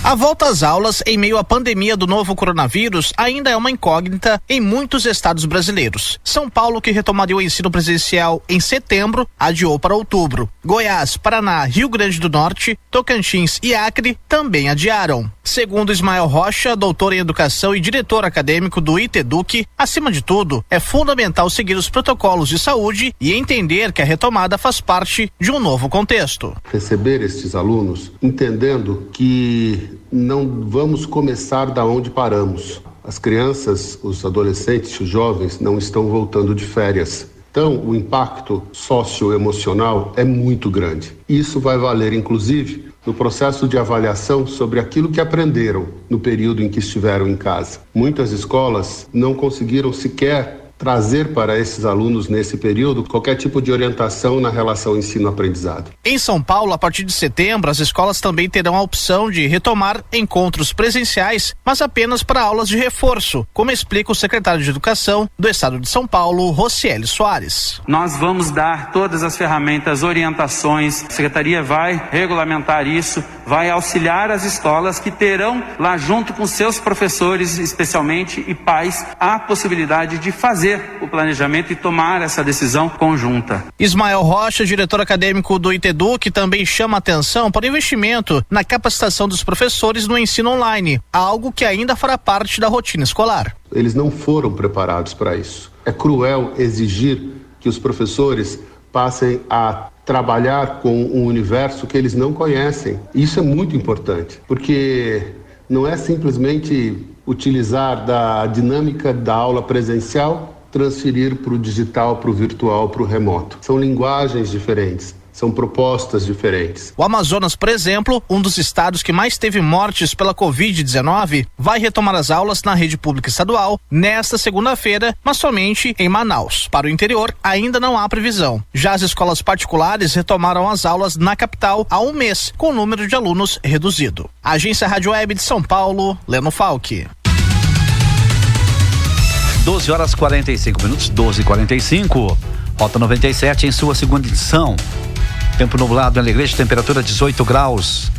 [SPEAKER 17] A volta às aulas em meio à pandemia do novo coronavírus ainda é uma incógnita em muitos estados brasileiros. São Paulo, que retomaria o ensino presencial em setembro, adiou para outubro. Goiás, Paraná, Rio Grande do Norte, Tocantins e Acre também adiaram. Segundo Ismael Rocha, doutor em educação e diretor acadêmico do ITEDUC, acima de tudo, é fundamental seguir os protocolos de saúde e entender que a retomada faz parte de um novo contexto.
[SPEAKER 18] Receber estes alunos entendendo que não vamos começar da onde paramos. As crianças, os adolescentes, os jovens não estão voltando de férias. Então, o impacto socioemocional é muito grande. Isso vai valer, inclusive, no processo de avaliação sobre aquilo que aprenderam no período em que estiveram em casa. Muitas escolas não conseguiram sequer trazer para esses alunos nesse período qualquer tipo de orientação na relação ensino-aprendizado.
[SPEAKER 17] Em São Paulo, a partir de setembro, as escolas também terão a opção de retomar encontros presenciais, mas apenas para aulas de reforço, como explica o secretário de Educação do Estado de São Paulo, Rocieli Soares.
[SPEAKER 19] Nós vamos dar todas as ferramentas, orientações, a Secretaria vai regulamentar isso, vai auxiliar as escolas que terão lá junto com seus professores, especialmente, e pais, a possibilidade de fazer o planejamento e tomar essa decisão conjunta.
[SPEAKER 17] Ismael Rocha, diretor acadêmico do ITEDUC, também chama atenção para o investimento na capacitação dos professores no ensino online, algo que ainda fará parte da rotina escolar.
[SPEAKER 18] Eles não foram preparados para isso. É cruel exigir que os professores passem a trabalhar com um universo que eles não conhecem. Isso é muito importante, porque não é simplesmente utilizar da dinâmica da aula presencial, transferir para o digital, para o virtual, para o remoto. São linguagens diferentes, são propostas diferentes.
[SPEAKER 17] O Amazonas, por exemplo, um dos estados que mais teve mortes pela Covid-19, vai retomar as aulas na rede pública estadual nesta segunda-feira, mas somente em Manaus. Para o interior, ainda não há previsão. Já as escolas particulares retomaram as aulas na capital há um mês, com o número de alunos reduzido. Agência Rádio Web de São Paulo, Leno Falck.
[SPEAKER 6] 12h45, 12h45. Rota 97 em sua segunda edição. Tempo nublado em Alegrete, temperatura 18 graus.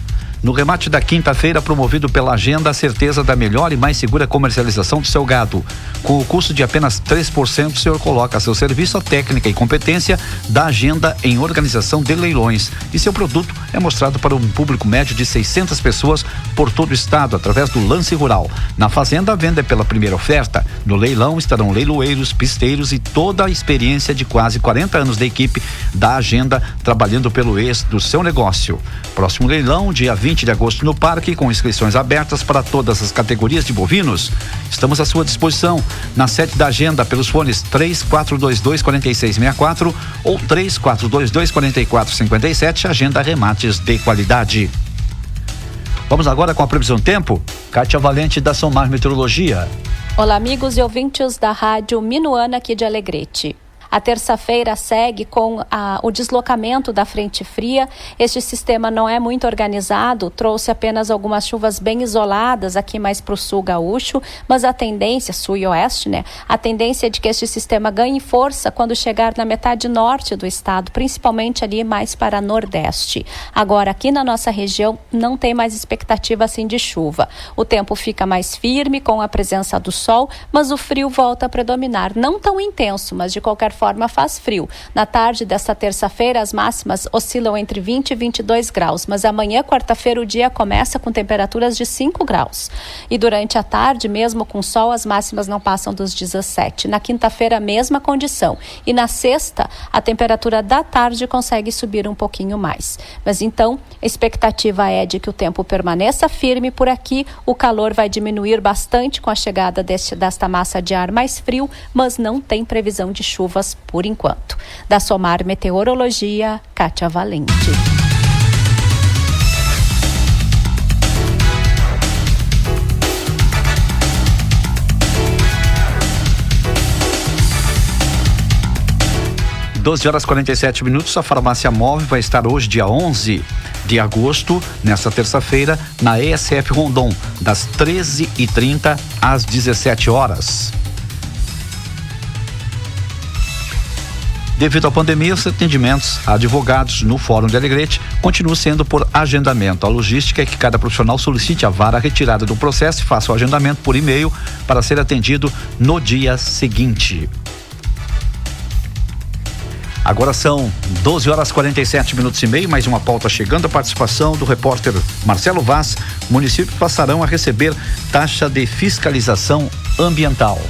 [SPEAKER 6] No remate da quinta-feira, promovido pela Agenda, a certeza da melhor e mais segura comercialização do seu gado. Com o custo de apenas 3%, o senhor coloca a seu serviço a técnica e competência da Agenda em organização de leilões. E seu produto é mostrado para um público médio de 600 pessoas por todo o estado, através do Lance Rural. Na Fazenda, a venda é pela primeira oferta. No leilão estarão leiloeiros, pisteiros e toda a experiência de quase 40 anos da equipe da Agenda, trabalhando pelo êxito do seu negócio. Próximo leilão, dia 20 de agosto no Parque, com inscrições abertas para todas as categorias de bovinos. Estamos à sua disposição na sede da Agenda pelos fones 3422-4664 ou 3422-4457. Agenda Remates de Qualidade. Vamos agora com a previsão do tempo. Kátia Valente, da Somar Meteorologia.
[SPEAKER 20] Olá, amigos e ouvintes da Rádio Minuana aqui de Alegrete. A terça-feira segue com o deslocamento da frente fria. Este sistema não é muito organizado, trouxe apenas algumas chuvas bem isoladas aqui mais para o sul gaúcho, mas a tendência, sul e oeste, né? A tendência é de que este sistema ganhe força quando chegar na metade norte do estado, principalmente ali mais para nordeste. Agora, aqui na nossa região, não tem mais expectativa assim de chuva. O tempo fica mais firme com a presença do sol, mas o frio volta a predominar. Não tão intenso, mas de qualquer forma faz frio. Na tarde desta terça-feira, as máximas oscilam entre 20 e 22 graus, mas amanhã, quarta-feira, o dia começa com temperaturas de 5 graus. E durante a tarde, mesmo com sol, as máximas não passam dos 17. Na quinta-feira, a mesma condição. E na sexta, a temperatura da tarde consegue subir um pouquinho mais. Mas então, a expectativa é de que o tempo permaneça firme por aqui. O calor vai diminuir bastante com a chegada desta massa de ar mais frio, mas não tem previsão de chuvas por enquanto. Da Somar Meteorologia, Kátia Valente.
[SPEAKER 6] Doze horas 47 minutos. A farmácia móvel vai estar hoje, dia 11 de agosto, nesta terça-feira, na ESF Rondon, das 13h30 às 17 horas. Devido à pandemia, os atendimentos a advogados no Fórum de Alegrete continuam sendo por agendamento. A logística é que cada profissional solicite a vara retirada do processo e faça o agendamento por e-mail para ser atendido no dia seguinte. Agora são 12h47 mais uma pauta chegando, a participação do repórter Marcelo Vaz. Municípios passarão a receber taxa de fiscalização ambiental.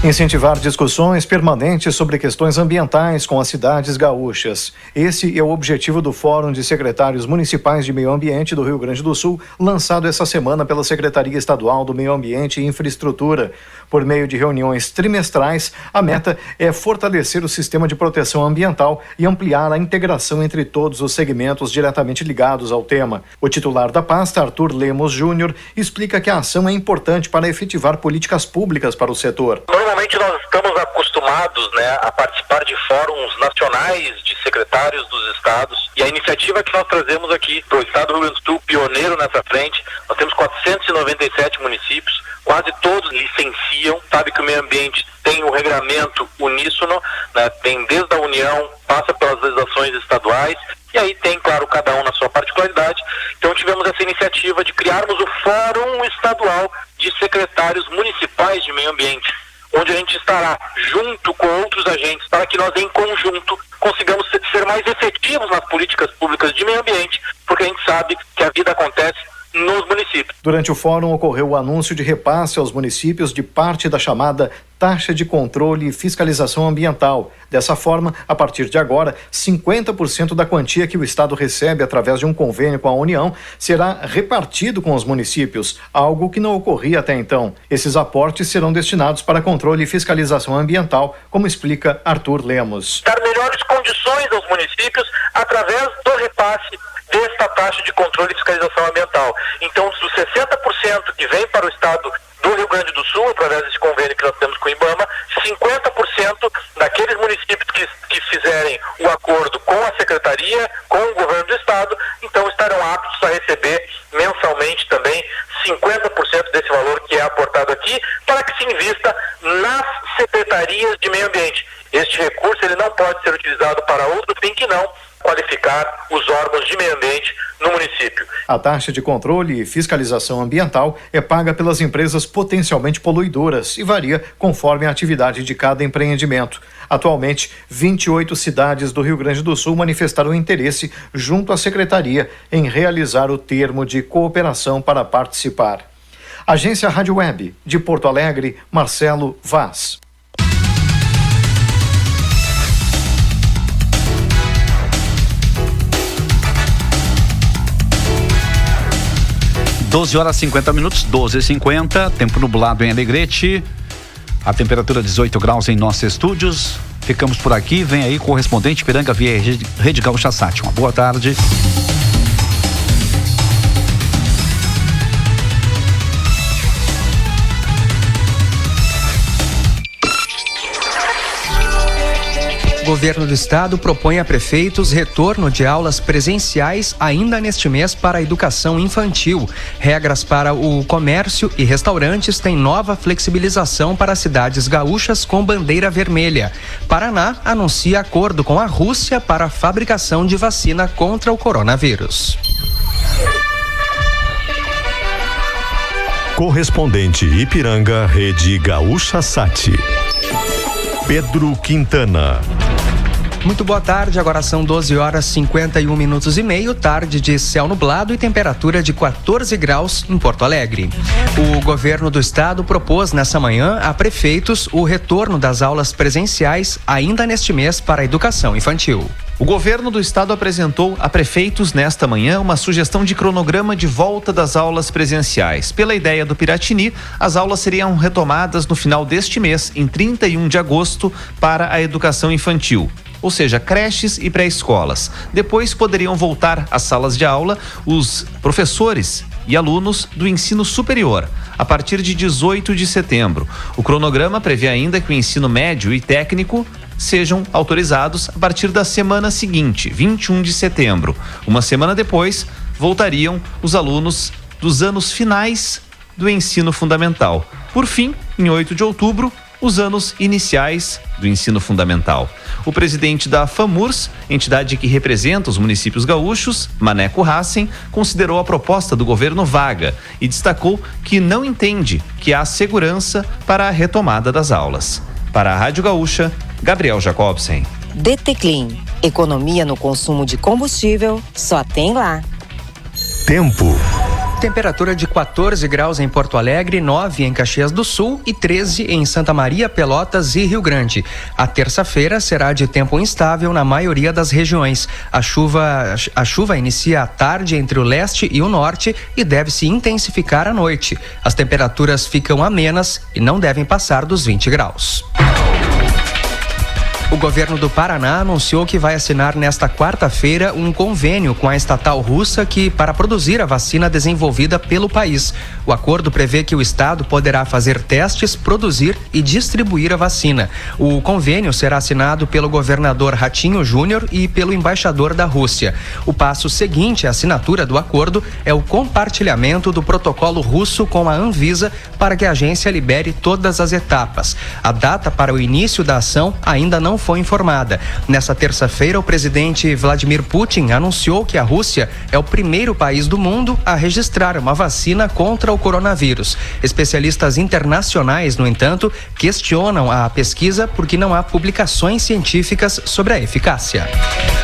[SPEAKER 15] Incentivar discussões permanentes sobre questões ambientais com as cidades gaúchas. Esse é o objetivo do Fórum de Secretários Municipais de Meio Ambiente do Rio Grande do Sul, lançado essa semana pela Secretaria Estadual do Meio Ambiente e Infraestrutura. Por meio de reuniões trimestrais, a meta é fortalecer o sistema de proteção ambiental e ampliar a integração entre todos os segmentos diretamente ligados ao tema. O titular da pasta, Arthur Lemos Júnior, explica que a ação é importante para efetivar políticas públicas para o setor.
[SPEAKER 21] Normalmente nós estamos acostumados, a participar de fóruns nacionais de secretários dos estados, e a iniciativa que nós trazemos aqui para o estado do Rio Grande do Sul, pioneiro nessa frente, nós temos 497 municípios, quase todos licenciam, sabe que o meio ambiente tem um regramento uníssono, tem desde a União, passa pelas legislações estaduais, e aí tem, claro, cada um na sua particularidade. Então tivemos essa iniciativa de criarmos o Fórum Estadual de Secretários Municipais de Meio Ambiente, onde a gente estará junto com outros agentes para que nós, em conjunto, consigamos ser mais efetivos nas políticas públicas de meio ambiente, porque a gente sabe que a vida acontece nos municípios.
[SPEAKER 15] Durante o fórum ocorreu o anúncio de repasse aos municípios de parte da chamada taxa de controle e fiscalização ambiental. Dessa forma, a partir de agora, 50% da quantia que o Estado recebe através de um convênio com a União será repartido com os municípios, algo que não ocorria até então. Esses aportes serão destinados para controle e fiscalização ambiental, como explica Arthur Lemos.
[SPEAKER 21] Dar melhores condições aos municípios através do repasse desta taxa de controle e fiscalização ambiental. Então, dos 60% que vem para o estado do Rio Grande do Sul, através desse convênio que nós temos com o IBAMA, 50% daqueles municípios que fizerem o acordo com a Secretaria, com o governo do estado, então estarão aptos a receber mensalmente também 50% desse valor que é aportado aqui, para que se invista nas secretarias de meio ambiente. Este recurso ele não pode ser utilizado para outro fim que não qualificar os órgãos de meio ambiente no município.
[SPEAKER 15] A taxa de controle e fiscalização ambiental é paga pelas empresas potencialmente poluidoras e varia conforme a atividade de cada empreendimento. Atualmente, 28 cidades do Rio Grande do Sul manifestaram interesse junto à Secretaria em realizar o termo de cooperação para participar. Agência Rádio Web, de Porto Alegre, Marcelo Vaz.
[SPEAKER 6] Doze horas 50 minutos, 12h50, tempo nublado em Alegrete, a temperatura 18 graus em nossos estúdios. Ficamos por aqui, vem aí correspondente Ipiranga via Rede Gaúcha Sat. Uma boa tarde.
[SPEAKER 22] O governo do estado propõe a prefeitos retorno de aulas presenciais ainda neste mês para a educação infantil. Regras para o comércio e restaurantes têm nova flexibilização para cidades gaúchas com bandeira vermelha. Paraná anuncia acordo com a Rússia para a fabricação de vacina contra o coronavírus.
[SPEAKER 23] Correspondente Ipiranga, Rede Gaúcha Sat. Pedro Quintana.
[SPEAKER 22] Muito boa tarde, agora são 12 horas 51 minutos e meio, tarde de céu nublado e temperatura de 14 graus em Porto Alegre. O governo do estado propôs nessa manhã a prefeitos o retorno das aulas presenciais ainda neste mês para a educação infantil.
[SPEAKER 24] O governo do estado apresentou a prefeitos nesta manhã uma sugestão de cronograma de volta das aulas presenciais. Pela ideia do Piratini, as aulas seriam retomadas no final deste mês, em 31 de agosto, para a educação infantil. Ou seja, creches e pré-escolas. Depois poderiam voltar às salas de aula os professores e alunos do ensino superior, a partir de 18 de setembro. O cronograma prevê ainda que o ensino médio e técnico sejam autorizados a partir da semana seguinte, 21 de setembro. Uma semana depois, voltariam os alunos dos anos finais do ensino fundamental. Por fim, em 8 de outubro, os anos iniciais do ensino fundamental. O presidente da FAMURS, entidade que representa os municípios gaúchos, Maneco Hassen, considerou a proposta do governo vaga e destacou que não entende que há segurança para a retomada das aulas. Para a Rádio Gaúcha, Gabriel Jacobsen.
[SPEAKER 1] DT Clean. Economia no consumo de combustível só tem lá.
[SPEAKER 23] Tempo.
[SPEAKER 22] Temperatura de 14 graus em Porto Alegre, 9 em Caxias do Sul e 13 em Santa Maria, Pelotas e Rio Grande. A terça-feira será de tempo instável na maioria das regiões. A chuva inicia à tarde entre o leste e o norte e deve se intensificar à noite. As temperaturas ficam amenas e não devem passar dos 20 graus. O governo do Paraná anunciou que vai assinar nesta quarta-feira um convênio com a estatal russa para produzir a vacina desenvolvida pelo país. O acordo prevê que o estado poderá fazer testes, produzir e distribuir a vacina. O convênio será assinado pelo governador Ratinho Júnior e pelo embaixador da Rússia. O passo seguinte à assinatura do acordo é o compartilhamento do protocolo russo com a Anvisa para que a agência libere todas as etapas. A data para o início da ação ainda não foi informada. Nessa terça-feira, o presidente Vladimir Putin anunciou que a Rússia é o primeiro país do mundo a registrar uma vacina contra o coronavírus. Especialistas internacionais, no entanto, questionam a pesquisa porque não há publicações científicas sobre a eficácia.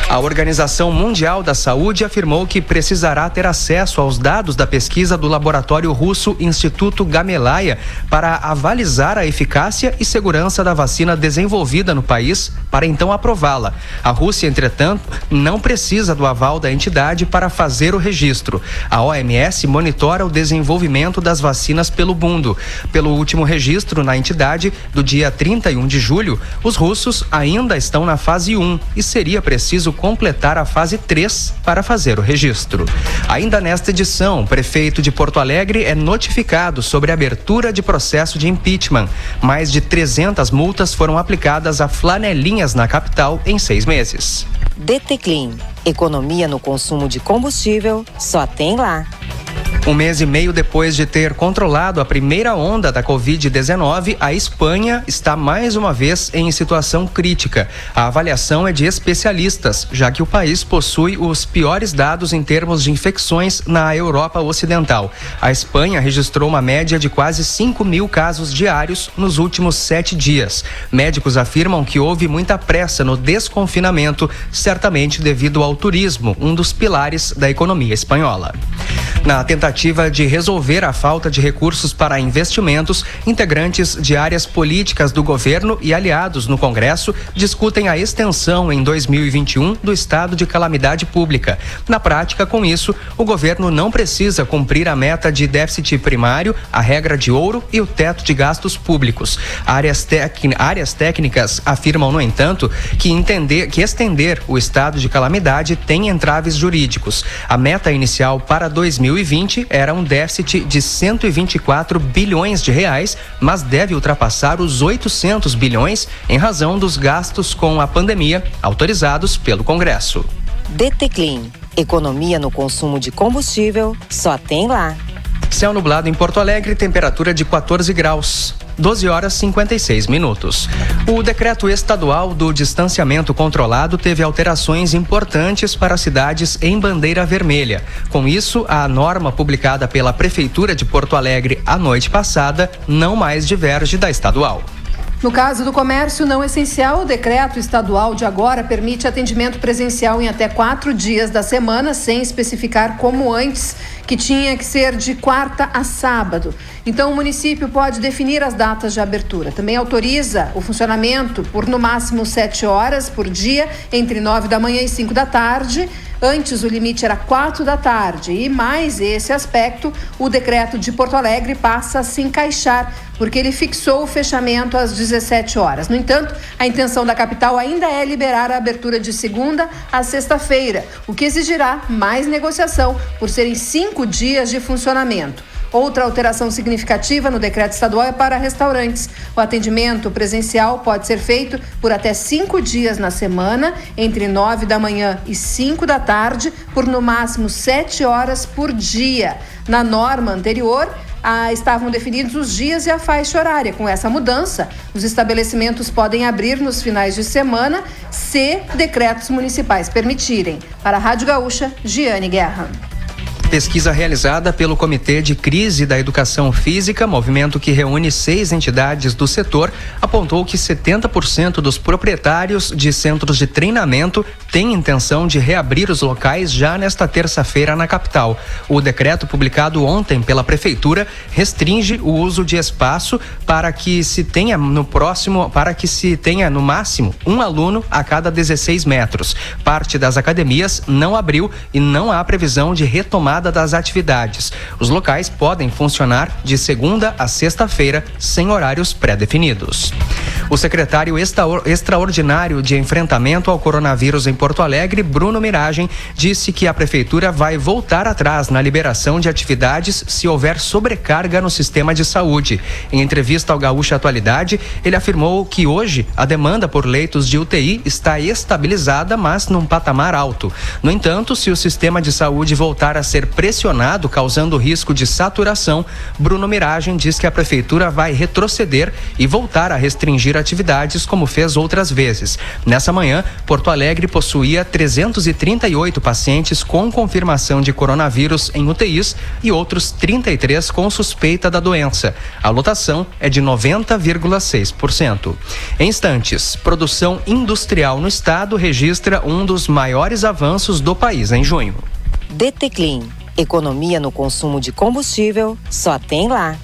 [SPEAKER 22] A Organização Mundial da Saúde afirmou que precisará ter acesso aos dados da pesquisa do laboratório russo Instituto Gamaleya para avalizar a eficácia e segurança da vacina desenvolvida no país para então aprová-la. A Rússia, entretanto, não precisa do aval da entidade para fazer o registro. A OMS monitora o desenvolvimento das vacinas pelo mundo. Pelo último registro na entidade, do dia 31 de julho, os russos ainda estão na fase 1 e seria preciso completar a fase 3 para fazer o registro. Ainda nesta edição, o prefeito de Porto Alegre é notificado sobre a abertura de processo de impeachment. Mais de 300 multas foram aplicadas a flanelinhas na capital em 6 meses.
[SPEAKER 1] DT Clean. Economia no consumo de combustível só tem lá.
[SPEAKER 22] Um mês e meio depois de ter controlado a primeira onda da Covid-19, a Espanha está mais uma vez em situação crítica. A avaliação é de especialistas, já que o país possui os piores dados em termos de infecções na Europa Ocidental. A Espanha registrou uma média de quase 5.000 casos diários nos últimos 7 dias. Médicos afirmam que houve muita pressa no desconfinamento, certamente devido ao turismo, um dos pilares da economia espanhola. Na tentativa de resolver a falta de recursos para investimentos, integrantes de áreas políticas do governo e aliados no Congresso discutem a extensão em 2021 do estado de calamidade pública. Na prática, com isso, o governo não precisa cumprir a meta de déficit primário, a regra de ouro e o teto de gastos públicos. Áreas técnicas afirmam, no entanto, que estender o estado de calamidade tem entraves jurídicos. A meta inicial para 2020 era um déficit de 124 bilhões de reais, mas deve ultrapassar os 800 bilhões em razão dos gastos com a pandemia autorizados pelo Congresso.
[SPEAKER 1] DT Clean. Economia no consumo de combustível só tem lá.
[SPEAKER 22] Céu nublado em Porto Alegre, temperatura de 14 graus. 12 horas 56 minutos. O decreto estadual do distanciamento controlado teve alterações importantes para cidades em bandeira vermelha. Com isso, a norma publicada pela Prefeitura de Porto Alegre a noite passada não mais diverge da estadual.
[SPEAKER 2] No caso do comércio não essencial, o decreto estadual de agora permite atendimento presencial em até 4 dias da semana, sem especificar como antes, que tinha que ser de quarta a sábado. Então, o município pode definir as datas de abertura. Também autoriza o funcionamento por no máximo 7 horas por dia, entre 9 da manhã e 5 da tarde. Antes, o limite era 4 da tarde. E mais esse aspecto, o decreto de Porto Alegre passa a se encaixar, porque ele fixou o fechamento às 17 horas. No entanto, a intenção da capital ainda é liberar a abertura de segunda a sexta-feira, o que exigirá mais negociação, por serem 5 dias de funcionamento. Outra alteração significativa no decreto estadual é para restaurantes. O atendimento presencial pode ser feito por até 5 dias na semana, entre 9 da manhã e 5 da tarde, por no máximo 7 horas por dia. Na norma anterior, estavam definidos os dias e a faixa horária. Com essa mudança, os estabelecimentos podem abrir nos finais de semana, se decretos municipais permitirem. Para a Rádio Gaúcha, Giane Guerra.
[SPEAKER 22] Pesquisa realizada pelo Comitê de Crise da Educação Física, movimento que reúne 6 entidades do setor, apontou que 70% dos proprietários de centros de treinamento têm intenção de reabrir os locais já nesta terça-feira na capital. O decreto publicado ontem pela Prefeitura restringe o uso de espaço para que se tenha no máximo um aluno a cada 16 metros. Parte das academias não abriu e não há previsão de retomada das atividades. Os locais podem funcionar de segunda a sexta-feira, sem horários pré-definidos. O secretário extraordinário de enfrentamento ao coronavírus em Porto Alegre, Bruno Miragem, disse que a prefeitura vai voltar atrás na liberação de atividades se houver sobrecarga no sistema de saúde. Em entrevista ao Gaúcha Atualidade, ele afirmou que hoje a demanda por leitos de UTI está estabilizada, mas num patamar alto. No entanto, se o sistema de saúde voltar a ser pressionado, causando risco de saturação, Bruno Miragem diz que a prefeitura vai retroceder e voltar a restringir atividades como fez outras vezes. Nessa manhã, Porto Alegre possuía 338 pacientes com confirmação de coronavírus em UTIs e outros 33 com suspeita da doença. A lotação é de 90,6%. Em instantes, produção industrial no estado registra um dos maiores avanços do país em junho.
[SPEAKER 1] DT Clean. Economia no consumo de combustível só tem lá.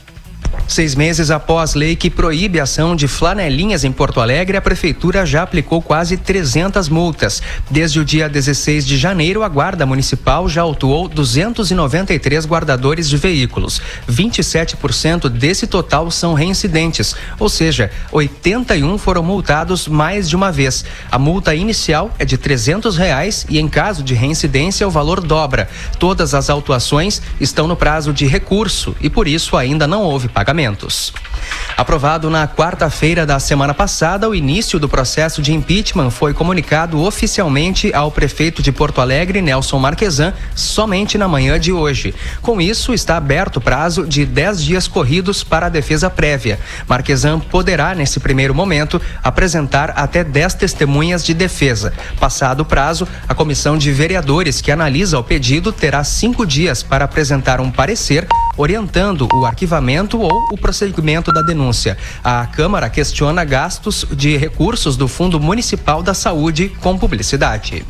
[SPEAKER 22] 6 meses após lei que proíbe a ação de flanelinhas em Porto Alegre, a prefeitura já aplicou quase 300 multas. Desde o dia 16 de janeiro, a Guarda Municipal já autuou 293 guardadores de veículos. 27% desse total são reincidentes, ou seja, 81 foram multados mais de uma vez. A multa inicial é de R$300 e, em caso de reincidência, o valor dobra. Todas as autuações estão no prazo de recurso e, por isso, ainda não houve pagamentos. Aprovado na quarta-feira da semana passada, o início do processo de impeachment foi comunicado oficialmente ao prefeito de Porto Alegre, Nelson Marquesan, somente na manhã de hoje. Com isso, está aberto o prazo de 10 dias corridos para a defesa prévia. Marquesan poderá, nesse primeiro momento, apresentar até 10 testemunhas de defesa. Passado o prazo, a comissão de vereadores que analisa o pedido terá 5 dias para apresentar um parecer orientando o arquivamento ou o prosseguimento da denúncia. A Câmara questiona gastos de recursos do Fundo Municipal da Saúde com publicidade.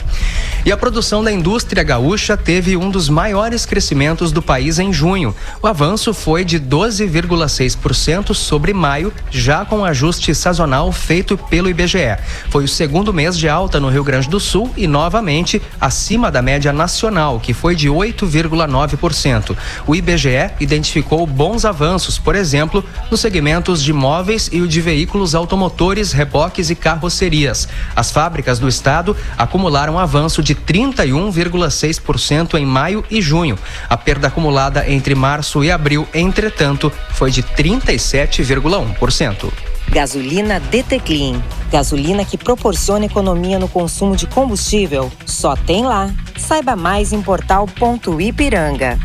[SPEAKER 22] E a produção da indústria gaúcha teve um dos maiores crescimentos do país em junho. O avanço foi de 12,6% sobre maio, já com ajuste sazonal feito pelo IBGE. Foi o segundo mês de alta no Rio Grande do Sul e, novamente, acima da média nacional, que foi de 8,9%. O IBGE identificou bons avanços, por exemplo, nos segmentos de móveis e o de veículos automotores, reboques e carrocerias. As fábricas do estado acumularam avanço de 31,6% em maio e junho. A perda acumulada entre março e abril, entretanto, foi de 37,1%.
[SPEAKER 1] Gasolina DT Clean. Gasolina que proporciona economia no consumo de combustível só tem lá. Saiba mais em portal.ipiranga.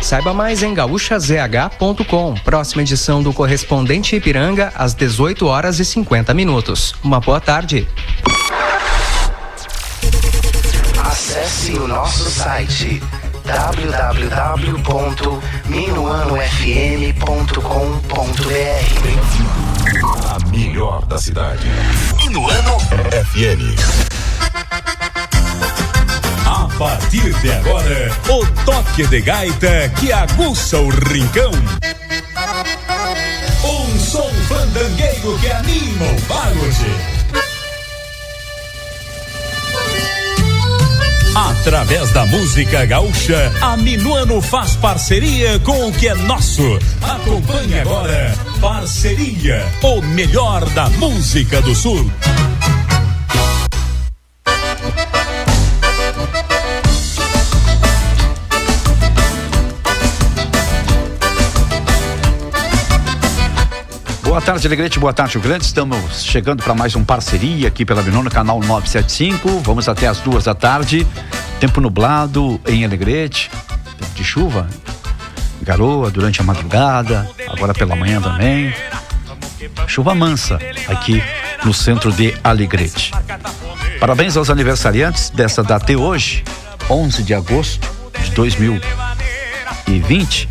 [SPEAKER 22] Saiba mais em gaúchazh.com. Próxima edição do Correspondente Ipiranga, às 18h50. Uma boa tarde.
[SPEAKER 3] Acesse o nosso site www.minuanofm.com.br.
[SPEAKER 23] A melhor da cidade. Minuano FM.
[SPEAKER 12] A partir de agora, o toque de gaita que aguça o rincão. Um som fandangueiro que anima o pagode. Através da música gaúcha, a Minuano faz parceria com o que é nosso. Acompanhe agora Parceria, o melhor da música do Sul.
[SPEAKER 6] Boa tarde, Alegrete, boa tarde, Rio Grande. Estamos chegando para mais um parceria aqui pela Minuano, canal 975. Vamos até as 2 da tarde. Tempo nublado em Alegrete, tempo de chuva, garoa durante a madrugada, agora pela manhã também. Chuva mansa aqui no centro de Alegrete. Parabéns aos aniversariantes dessa data de hoje, 11 de agosto de 2020.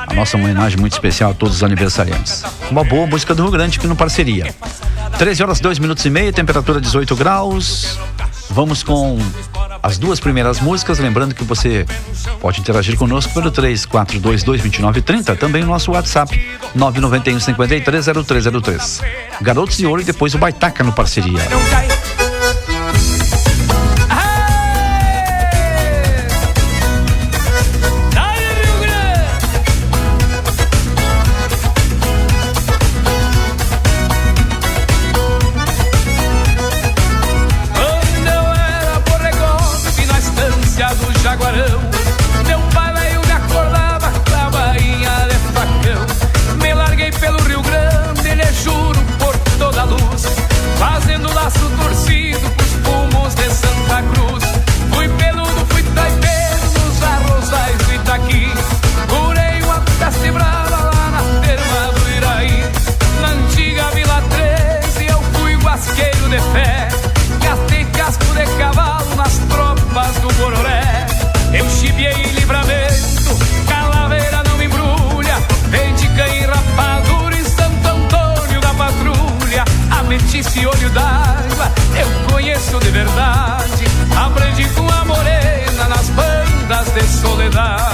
[SPEAKER 6] A nossa homenagem muito especial a todos os aniversariantes. Uma boa música do Rio Grande aqui no Parceria. 13 horas 2 minutos e meio, temperatura 18 graus. Vamos com as 2 primeiras músicas. Lembrando que você pode interagir conosco pelo 34222930. Também o nosso WhatsApp 991530303. Garotos de Ouro e depois o Baitaca no Parceria.
[SPEAKER 4] Meu pai veio me acordava com a bainha de facão. Me larguei pelo Rio Grande, lhe juro por toda a luz, fazendo laço torcido pros pulmões de Santa Cruz. Fui peludo, fui taipeiro nos arrozais do Itaqui. Curei uma peste brava lá na terma do Iraí. Na antiga Vila 13 eu fui guasqueiro de fé. Gastei casco de cavalo nas tropas do Bororé. Eu chibiei em Livramento, Calaveira não me embrulha. Vende canha e rapadura em Santo Antônio da Patrulha. Ametiste e olho d'água, eu conheço de verdade. Aprendi com a morena nas bandas de Soledade.